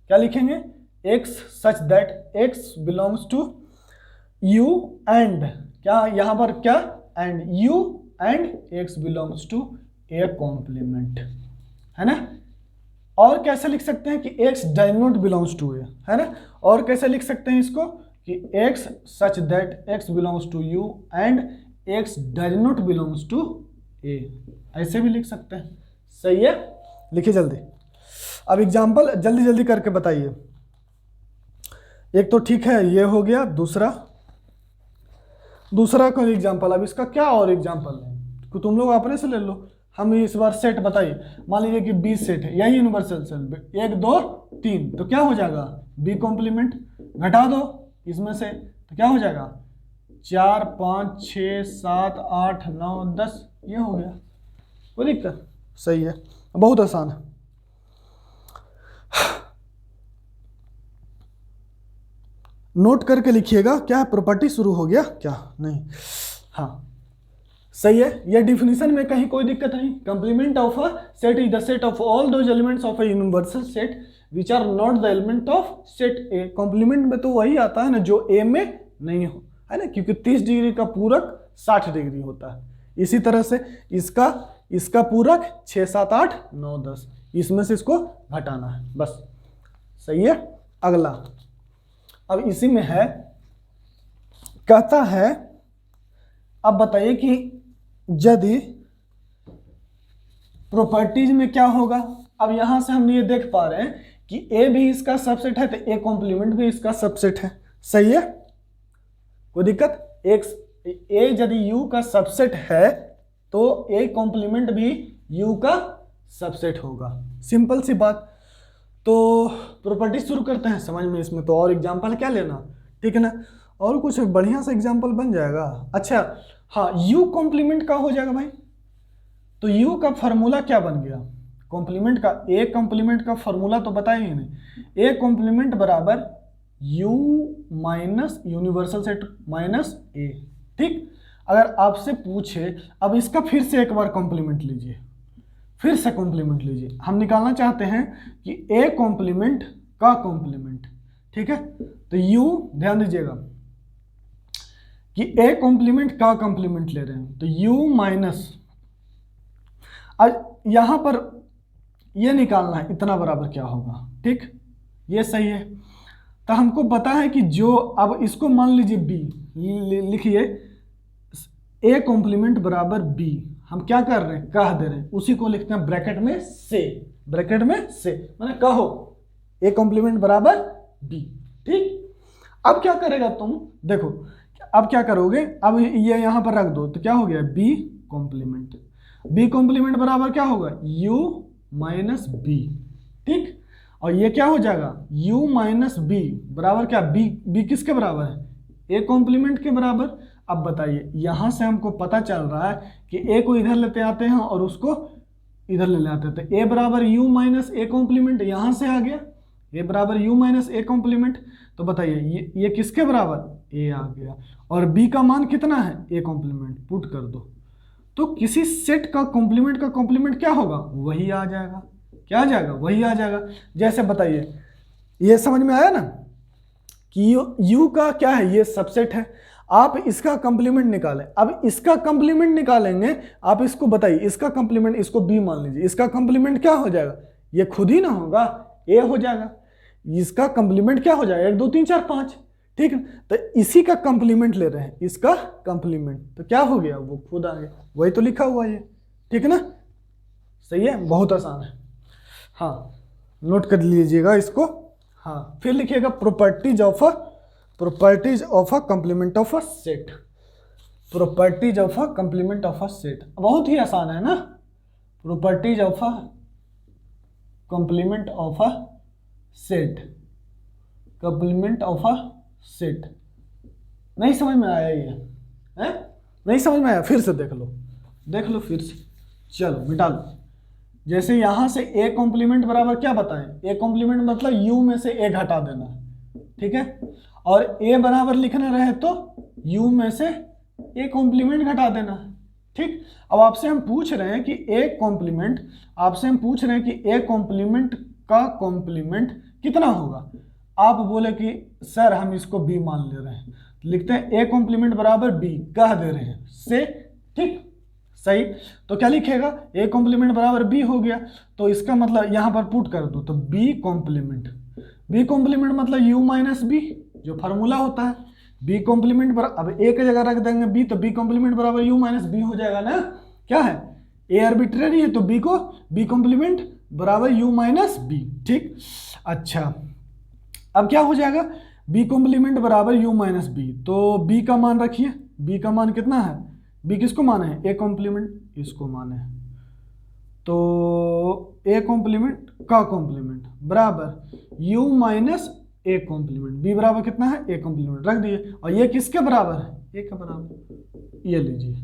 क्या लिखेंगे? x such that x belongs to u and, क्या यहाँ पर क्या? And u and x belongs to A complement, है ना। और कैसे लिख सकते हैं कि x does not belongs to A, है ना। और कैसे लिख सकते हैं इसको कि x such that x belongs to u and x does not belongs to A, ऐसे भी लिख सकते हैं, सही है। लिखिए जल्दी। अब एग्जाम्पल जल्दी करके बताइए। एक तो ठीक है, ये हो गया। दूसरा कोई एग्जाम्पल। अब इसका क्या और एग्जाम्पल है, तुम लोग अपने से ले लो। हम इस बार सेट बताइए, मान लीजिए कि बी सेट है, यही यूनिवर्सल सेट 1 2 3, तो क्या हो जाएगा? B complement. घटा दो इसमें से तो क्या हो जाएगा? 4 5 6 7 8 9 10, ये हो गया। कोई दिक्कत? सही है, बहुत आसान है। नोट करके लिखिएगा। क्या है, प्रॉपर्टी शुरू हो गया क्या? नहीं, हाँ सही है। ये डिफिनीशन में कहीं कोई दिक्कत नहीं। Complement of a set is the set of all those elements of a universal set which are not the element of set A. Complement में तो वही आता है ना जो ए में नहीं हो, है ना, क्योंकि 30 डिग्री का पूरक 60 डिग्री होता है। इसी तरह से इसका पूरक 6 7 8 9 10, इसमें से इसको घटाना है बस। सही है। अगला अब इसी में है, कहता है अब बताइए कि यदि प्रॉपर्टीज में क्या होगा। अब यहां से हम ये देख पा रहे हैं कि ए भी इसका सबसेट है तो ए कॉम्प्लीमेंट भी इसका सबसेट है। सही है, कोई दिक्कत? ए यदि यू का सबसेट है तो ए कॉम्प्लीमेंट भी यू का सबसेट होगा। सिंपल सी बात। तो प्रॉपर्टी शुरू करते हैं। समझ में इसमें तो और एग्जांपल क्या लेना, ठीक है ना, और कुछ बढ़िया सा एग्जांपल बन जाएगा। अच्छा हाँ, यू कॉम्प्लीमेंट का हो जाएगा भाई। तो यू का फॉर्मूला क्या बन गया कॉम्प्लीमेंट का? ए कॉम्प्लीमेंट का फॉर्मूला तो बताएंगे नहीं। ए कॉम्प्लीमेंट बराबर U minus universal set minus A. ठीक, अगर आपसे पूछे अब इसका फिर से एक बार कॉम्प्लीमेंट लीजिए, फिर से कॉम्प्लीमेंट लीजिए। हम निकालना चाहते हैं कि ए कॉम्प्लीमेंट का कॉम्प्लीमेंट, ठीक है। तो यू ध्यान दीजिएगा कि ए कॉम्प्लीमेंट का कॉम्प्लीमेंट ले रहे हैं, तो यू माइनस, अब यहां पर ये निकालना है इतना बराबर क्या होगा। ठीक, ये सही है। तो हमको पता है कि जो, अब इसको मान लीजिए बी, लिखिए ए कॉम्प्लीमेंट बराबर बी। हम क्या कर रहे हैं, कह दे रहे हैं, उसी को लिखते हैं ब्रैकेट में से, ब्रैकेट में से माने कहो ए कॉम्प्लीमेंट बराबर बी। ठीक, अब क्या करेगा तुम, देखो अब क्या करोगे, अब ये यहां पर रख दो तो क्या हो गया बी कॉम्प्लीमेंट। बी कॉम्प्लीमेंट बराबर क्या होगा यू माइनस बी। ठीक, और ये क्या हो जाएगा u माइनस बी बराबर क्या, b किसके बराबर है, a कॉम्प्लीमेंट के बराबर। अब बताइए यहां से हमको पता चल रहा है कि a को इधर लेते आते हैं और उसको इधर ले आते हैं, तो a बराबर u माइनस ए कॉम्प्लीमेंट यहां से आ गया, a बराबर u माइनस ए कॉम्प्लीमेंट। तो बताइए ये किसके बराबर, a आ गया, और b का मान कितना है a कॉम्प्लीमेंट, पुट कर दो। तो किसी सेट का कॉम्प्लीमेंट क्या होगा, वही आ जाएगा। क्या आ जाएगा, वही आ जाएगा। जैसे बताइए, ये समझ में आया ना कि यू का क्या है, ये सबसेट है। आप इसका कंप्लीमेंट निकालें। अब इसका कंप्लीमेंट निकालेंगे, आप इसको बताइए, इसका कंप्लीमेंट, इसको बी मान लीजिए, इसका कंप्लीमेंट क्या हो जाएगा, ये खुद ही ना होगा, ए हो जाएगा। इसका कंप्लीमेंट क्या हो जाएगा 1 2 3 4 5। ठीक है, तो इसी का कंप्लीमेंट ले रहे हैं, इसका कंप्लीमेंट, तो क्या हो गया, वो खुद आ गया, वही तो लिखा हुआ है। ठीक है ना, सही है, बहुत आसान है। हाँ, नोट कर लीजिएगा इसको। हाँ, फिर लिखिएगा properties of a complement of a set. Properties of a complement of a set बहुत ही आसान है ना। Properties of a complement of a set, complement of a set. नहीं समझ में आया ये है? नहीं समझ में आया, फिर से देख लो फिर से। चलो मिटा लो। जैसे यहां से ए कॉम्प्लीमेंट बराबर क्या बताएं, ए कॉम्प्लीमेंट मतलब यू में से ए घटा देना, ठीक है, और ए बराबर लिखना रहे तो यू में से ए कॉम्प्लीमेंट घटा देना। ठीक, अब आपसे हम पूछ रहे हैं कि ए कॉम्प्लीमेंट, आपसे हम पूछ रहे हैं कि ए कॉम्प्लीमेंट का कॉम्प्लीमेंट कितना होगा। आप बोले कि सर हम इसको बी मान ले रहे हैं, लिखते हैं ए कॉम्प्लीमेंट बराबर बी, कह दे रहे हैं से। ठीक, सही, तो क्या लिखेगा, ए कॉम्प्लीमेंट बराबर बी हो गया, तो इसका मतलब यहां पर पुट कर दो, तो बी कॉम्प्लीमेंट मतलब यू माइनस बी, जो फार्मूला होता है बी कॉम्प्लीमेंट बराबर, अब ए की जगह रख देंगे बी, तो बी कॉम्प्लीमेंट बराबर यू माइनस बी हो जाएगा ना। क्या है, ए आर्बिट्रेरी है, तो बी कॉम्प्लीमेंट बराबर यू माइनस बी। ठीक, अच्छा अब क्या हो जाएगा, बी कॉम्प्लीमेंट बराबर यू माइनस बी, तो बी का मान रखिए, बी का मान कितना है, बी किसको माने हैं, ए कॉम्प्लीमेंट इसको माने हैं, तो ए कॉम्प्लीमेंट का कॉम्प्लीमेंट बराबर U minus A complement, B बराबर कितना है ए कॉम्प्लीमेंट रख दिए, और ये किसके बराबर है, ए का बराबर, ये लीजिए।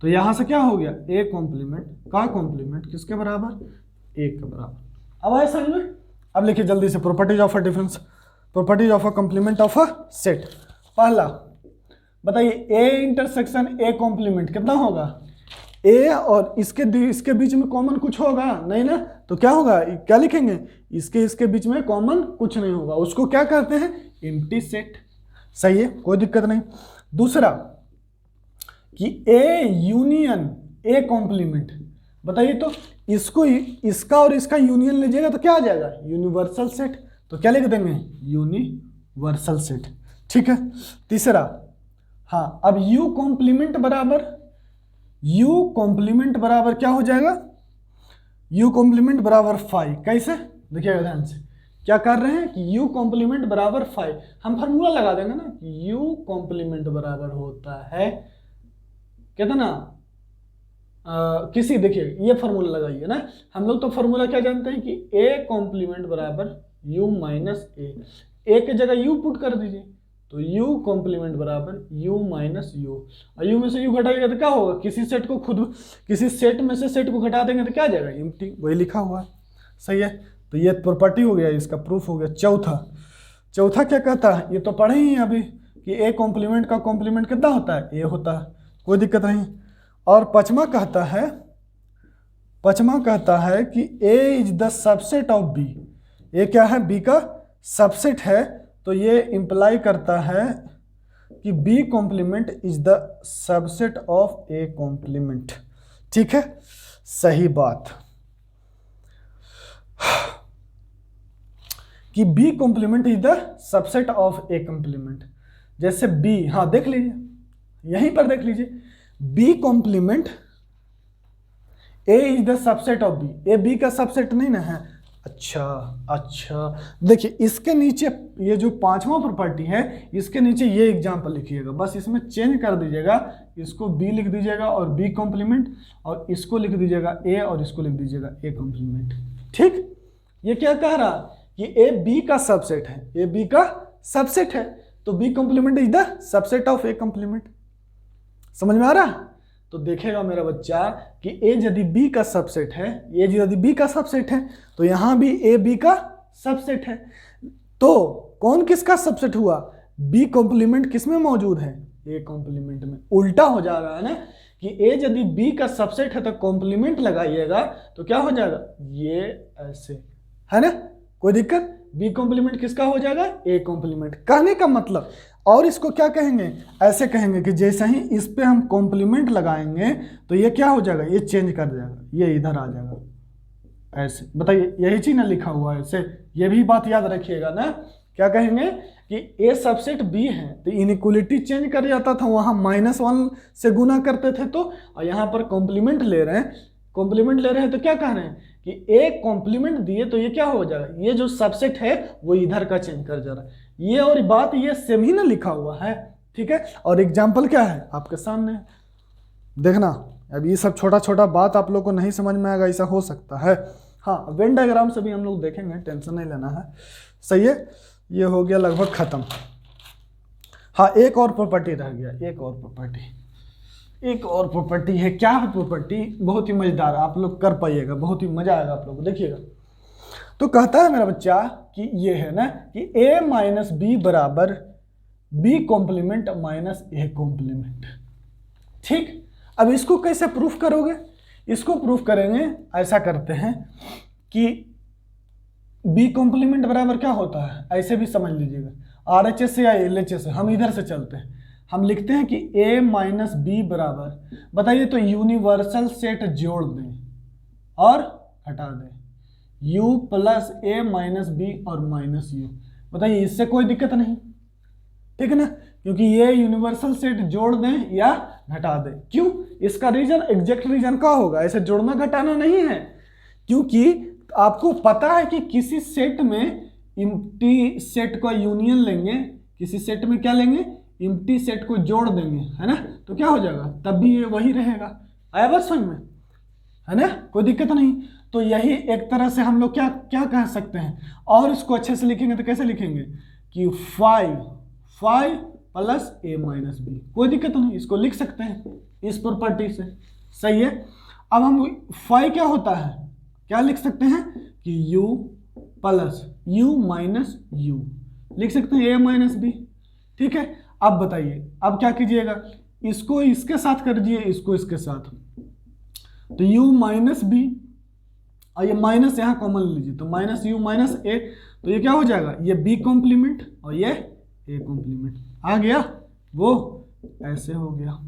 तो यहां से क्या हो गया, ए कॉम्प्लीमेंट का कॉम्प्लीमेंट किसके बराबर, ए के बराबर। अब आए समझ में। अब लिखिए जल्दी से properties of a difference, properties of a compliment of a set. पहला बताइए, ए इंटरसेक्शन ए कॉम्प्लीमेंट कितना होगा, ए और इसके बीच में कॉमन कुछ होगा नहीं ना, तो क्या होगा, क्या लिखेंगे, इसके बीच में कॉमन कुछ नहीं होगा, उसको क्या कहते हैं, एम्प्टी सेट। सही है, कोई दिक्कत नहीं। दूसरा कि ए यूनियन ए कॉम्प्लीमेंट, बताइए तो इसको, इसका और इसका यूनियन लीजिएगा तो क्या आ जाएगा, यूनिवर्सल सेट। तो क्या लिख देंगे, यूनिवर्सल सेट। ठीक है। तीसरा, हाँ अब यू कॉम्प्लीमेंट बराबर क्या हो जाएगा, यू कॉम्प्लीमेंट बराबर 5। कैसे, देखिएगा ध्यान से, क्या कर रहे हैं कि यू कॉम्प्लीमेंट बराबर 5, हम फार्मूला लगा देंगे ना कि यू कॉम्प्लीमेंट बराबर होता है कितना, किसी, देखिए ये फार्मूला लगाइए ना, हम लोग तो फार्मूला क्या जानते हैं कि ए कॉम्प्लीमेंट बराबर यू माइनस ए की जगह यू पुट कर दीजिए, तो u कॉम्प्लीमेंट बराबर u माइनस यू, और u में से u घटाइएगा तो क्या होगा, किसी सेट में से सेट को घटा देंगे तो क्या आ जाएगा, एम्प्टी, वही लिखा हुआ है। सही है, तो ये प्रॉपर्टी हो गया, इसका प्रूफ हो गया। चौथा क्या कहता है, ये तो पढ़े ही अभी कि ए कॉम्प्लीमेंट का कॉम्प्लीमेंट कितना होता है, ए होता है, कोई दिक्कत नहीं। और पांचवा कहता है कि A is the subset of B, A क्या है, बी का सबसेट है, तो ये इंप्लाई करता है कि B complement is the subset of A complement. ठीक है, सही बात कि B complement is the subset of A complement. जैसे बी, हाँ देख लीजिए, यहीं पर देख लीजिए, B complement A is the subset of B, A B का सबसेट नहीं ना है। अच्छा, देखिए इसके नीचे ये जो पांचवा प्रॉपर्टी है, इसके नीचे ये एग्जांपल लिखिएगा, बस इसमें चेंज कर दीजिएगा, इसको बी लिख दीजिएगा और बी कॉम्प्लीमेंट, और इसको लिख दीजिएगा ए और इसको लिख दीजिएगा ए कॉम्प्लीमेंट। ठीक, ये क्या कह रहा कि ए बी का सबसेट है, ए बी का सबसेट है, तो B complement is the subset of A complement. समझ में आ रहा, तो देखेगा मेरा बच्चा कि ए यदि बी का सबसेट है, ए यदि बी का सबसेट है, तो यहां भी ए बी का सबसेट है, तो कौन किसका सबसेट हुआ, बी कॉम्प्लीमेंट किस में मौजूद है, ए कॉम्प्लीमेंट में। उल्टा हो जा रहा है ना कि ए यदि बी का सबसेट है तो कॉम्प्लीमेंट लगाइएगा तो क्या हो जाएगा, ये ऐसे है ना, कोई दिक्कत, बी कॉम्प्लीमेंट किसका हो जाएगा, ए कॉम्प्लीमेंट। कहने का मतलब, और इसको क्या कहेंगे, ऐसे कहेंगे कि जैसे ही इस पे हम कॉम्प्लीमेंट लगाएंगे तो ये क्या हो जाएगा, ये चेंज कर जाएगा, ये इधर आ जाएगा ऐसे। बताइए, यही चीज ना लिखा हुआ है ऐसे, ये भी बात याद रखिएगा ना। क्या कहेंगे कि ए सबसेट बी है, तो इनइक्वलिटी चेंज कर जाता था, वहां -1 से गुना करते थे, तो और यहाँ पर कॉम्प्लीमेंट ले रहे हैं, तो क्या कह रहे हैं कि ए कॉम्प्लीमेंट दिए तो ये क्या हो जाएगा, ये जो सबसेट है वो इधर का चेंज कर जा रहा है, ये और बात ये सेम ही ना लिखा हुआ है। ठीक है, और एग्जाम्पल क्या है आपके सामने, देखना। अब ये सब छोटा छोटा बात आप लोग को नहीं समझ में आएगा, ऐसा हो सकता है। हाँ, वेन डायग्राम से भी हम लोग देखेंगे, टेंशन नहीं लेना है। सही है, ये हो गया लगभग खत्म। हाँ, एक और प्रॉपर्टी रह गया, एक और प्रॉपर्टी है। क्या है प्रॉपर्टी, बहुत ही मजेदार, आप लोग कर पाइएगा, बहुत ही मजा आएगा आप लोग को, देखिएगा। तो कहता है मेरा बच्चा कि ये है ना कि a माइनस बी बराबर B complement minus A complement. ठीक, अब इसको कैसे प्रूफ करोगे, इसको प्रूफ करेंगे, ऐसा करते हैं कि बी कॉम्प्लीमेंट बराबर क्या होता है, ऐसे भी समझ लीजिएगा, RHS से या LHS से। हम इधर से चलते हैं, हम लिखते हैं कि a माइनस बी बराबर, बताइए तो यूनिवर्सल सेट जोड़ दें और हटा दें, u plus a minus B और माइनस u। बताइए, इससे कोई दिक्कत नहीं, ठीक है ना, क्योंकि ये यूनिवर्सल सेट जोड़ दें या घटा दें। क्यों, इसका रीजन, एग्जैक्ट रीजन क्या होगा, ऐसे जोड़ना घटाना नहीं है, क्योंकि आपको पता है कि किसी सेट में एम्प्टी सेट का यूनियन लेंगे, किसी सेट में क्या लेंगे, एम्प्टी सेट को जोड़ देंगे, है ना, तो क्या हो जाएगा, तब भी ये वही रहेगा। आया बात समझ में, है ना, कोई दिक्कत नहीं। तो यही एक तरह से हम लोग क्या क्या कह सकते हैं, और इसको अच्छे से लिखेंगे तो कैसे लिखेंगे कि 5 प्लस ए माइनस बी, कोई दिक्कत नहीं, इसको लिख सकते हैं इस प्रॉपर्टी से। सही है। अब हम फाई क्या होता है, क्या लिख सकते हैं कि u plus u minus u, लिख सकते हैं a माइनस बी। ठीक है। अब बताइए, अब क्या कीजिएगा, इसको इसके साथ कर दीजिए, इसको इसके साथ, तो u माइनस बी, और ये माइनस यहाँ कॉमन लीजिए, तो माइनस u माइनस a, तो ये क्या हो जाएगा, ये b कॉम्प्लीमेंट और ये a कॉम्प्लीमेंट आ गया, वो ऐसे हो गया।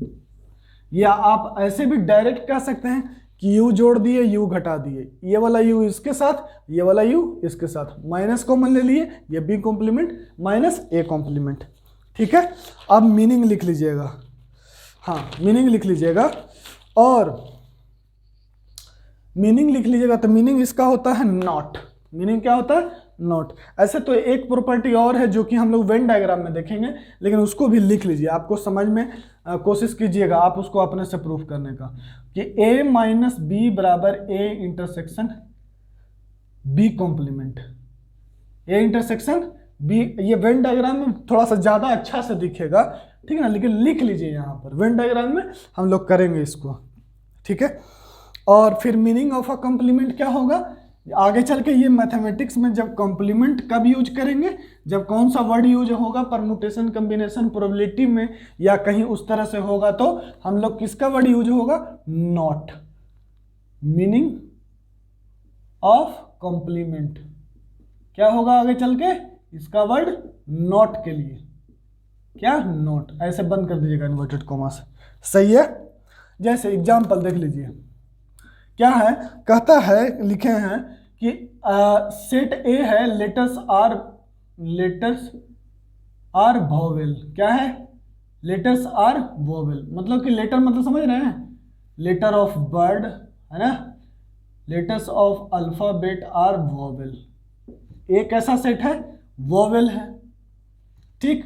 या आप ऐसे भी डायरेक्ट कह सकते हैं कि u जोड़ दिए, u घटा दिए, ये वाला u इसके साथ, ये वाला u इसके साथ, माइनस कॉमन ले लिए, ये b complement minus a complement. ठीक है। अब मीनिंग लिख लीजिएगा, हाँ मीनिंग लिख लीजिएगा, और मीनिंग लिख लीजिएगा, तो मीनिंग इसका होता है नॉट। मीनिंग क्या होता है, नॉट। ऐसे तो एक प्रॉपर्टी और है जो कि हम लोग वेन डायग्राम में देखेंगे, लेकिन उसको भी लिख लीजिए, आपको समझ में कोशिश कीजिएगा आप उसको अपने से प्रूफ करने का, कि a माइनस बी बराबर a intersection b complement, a intersection b। ये वेन डायग्राम में थोड़ा सा ज़्यादा अच्छा से दिखेगा, ठीक है ना, लेकिन लिख लीजिए यहाँ पर, वेन डायग्राम में हम लोग करेंगे इसको। ठीक है। और फिर मीनिंग ऑफ अ कॉम्प्लीमेंट क्या होगा, आगे चल के ये मैथमेटिक्स में जब कॉम्प्लीमेंट कब यूज करेंगे, जब कौन सा वर्ड यूज होगा, परमुटेशन, कम्बिनेशन, प्रोबेबिलिटी में या कहीं उस तरह से होगा, तो हम लोग किसका वर्ड यूज होगा, नॉट। मीनिंग ऑफ कॉम्प्लीमेंट क्या होगा आगे चल के, इसका वर्ड नॉट के लिए, क्या, नॉट। ऐसे बंद कर दीजिएगा इन्वर्टेड कॉमा से। सही है। जैसे एग्जाम्पल देख लीजिए, क्या है, कहता है, लिखे हैं कि सेट ए है, लेटर्स आर वोवेल, क्या है, लेटर्स आर वोवेल, मतलब कि लेटर मतलब समझ रहे हैं, लेटर ऑफ वर्ड है ना, letters of alphabet are vowel, एक ऐसा सेट है, वोवेल है। ठीक,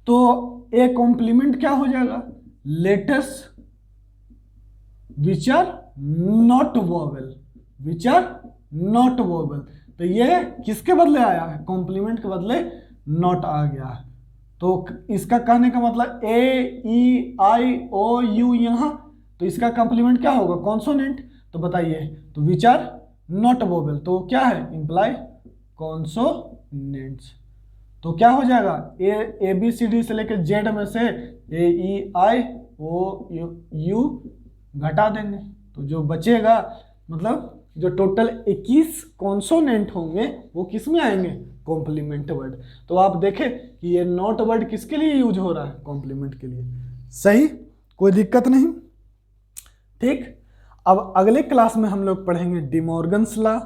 तो ए कॉम्प्लीमेंट क्या हो जाएगा, letters which are not vowel, which are not vowel. तो ये किसके बदले आया है, कॉम्प्लीमेंट के बदले नॉट आ गया है। तो इसका कहने का मतलब ए ई आई ओ यू, यहाँ तो इसका कॉम्प्लीमेंट क्या होगा, कॉन्सोनेंट। तो बताइए, तो विच आर नॉट वोवेल, तो क्या है, इंप्लाई कॉन्सोनेंट्स। तो क्या हो जाएगा, ए बी सी डी से लेकर जेड में से ए ई आई ओ यू घटा देंगे, तो जो बचेगा, मतलब जो टोटल 21 कॉन्सोनेंट होंगे वो किस में आएंगे, कॉम्प्लीमेंट वर्ड। तो आप देखें कि ये नॉट वर्ड किसके लिए यूज हो रहा है, कॉम्प्लीमेंट के लिए। सही, कोई दिक्कत नहीं। ठीक, अब अगले क्लास में हम लोग पढ़ेंगे डिमॉर्गन्स लॉ,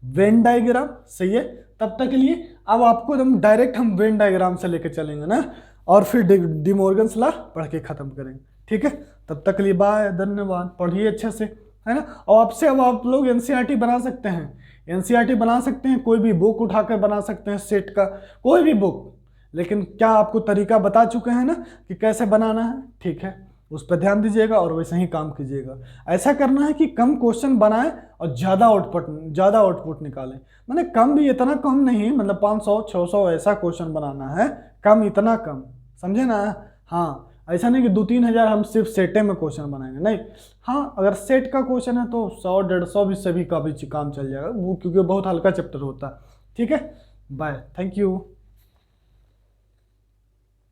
वेन डायग्राम। सही है। तब तक के लिए अब आपको एकदम डायरेक्ट हम वेन डायग्राम से लेकर चलेंगे ना, और फिर डिमॉर्गन्स लॉ पढ़ के खत्म करेंगे। ठीक है, तब तक के लिए बाय, धन्यवाद। पढ़िए अच्छे से, है ना। और आपसे अब आप लोग एनसीईआरटी बना सकते हैं, एनसीईआरटी बना सकते हैं, कोई भी बुक उठाकर बना सकते हैं, सेट का कोई भी बुक। लेकिन क्या आपको तरीका बता चुके हैं ना कि कैसे बनाना है। ठीक है, उस पर ध्यान दीजिएगा और वैसे ही काम कीजिएगा। ऐसा करना है कि कम क्वेश्चन बनाएं और ज़्यादा आउटपुट निकालें। मैंने कम भी इतना कम नहीं, मतलब 500 600 ऐसा क्वेश्चन बनाना है, कम इतना कम, समझे ना। हाँ, ऐसा नहीं कि 2-3 हज़ार हम सिर्फ सेटे में क्वेश्चन बनाएंगे, नहीं। हाँ, अगर सेट का क्वेश्चन है तो 100-150 भी सभी का भी काम चल जाएगा, वो क्योंकि बहुत हल्का चैप्टर होता है। ठीक है, बाय, थैंक यू।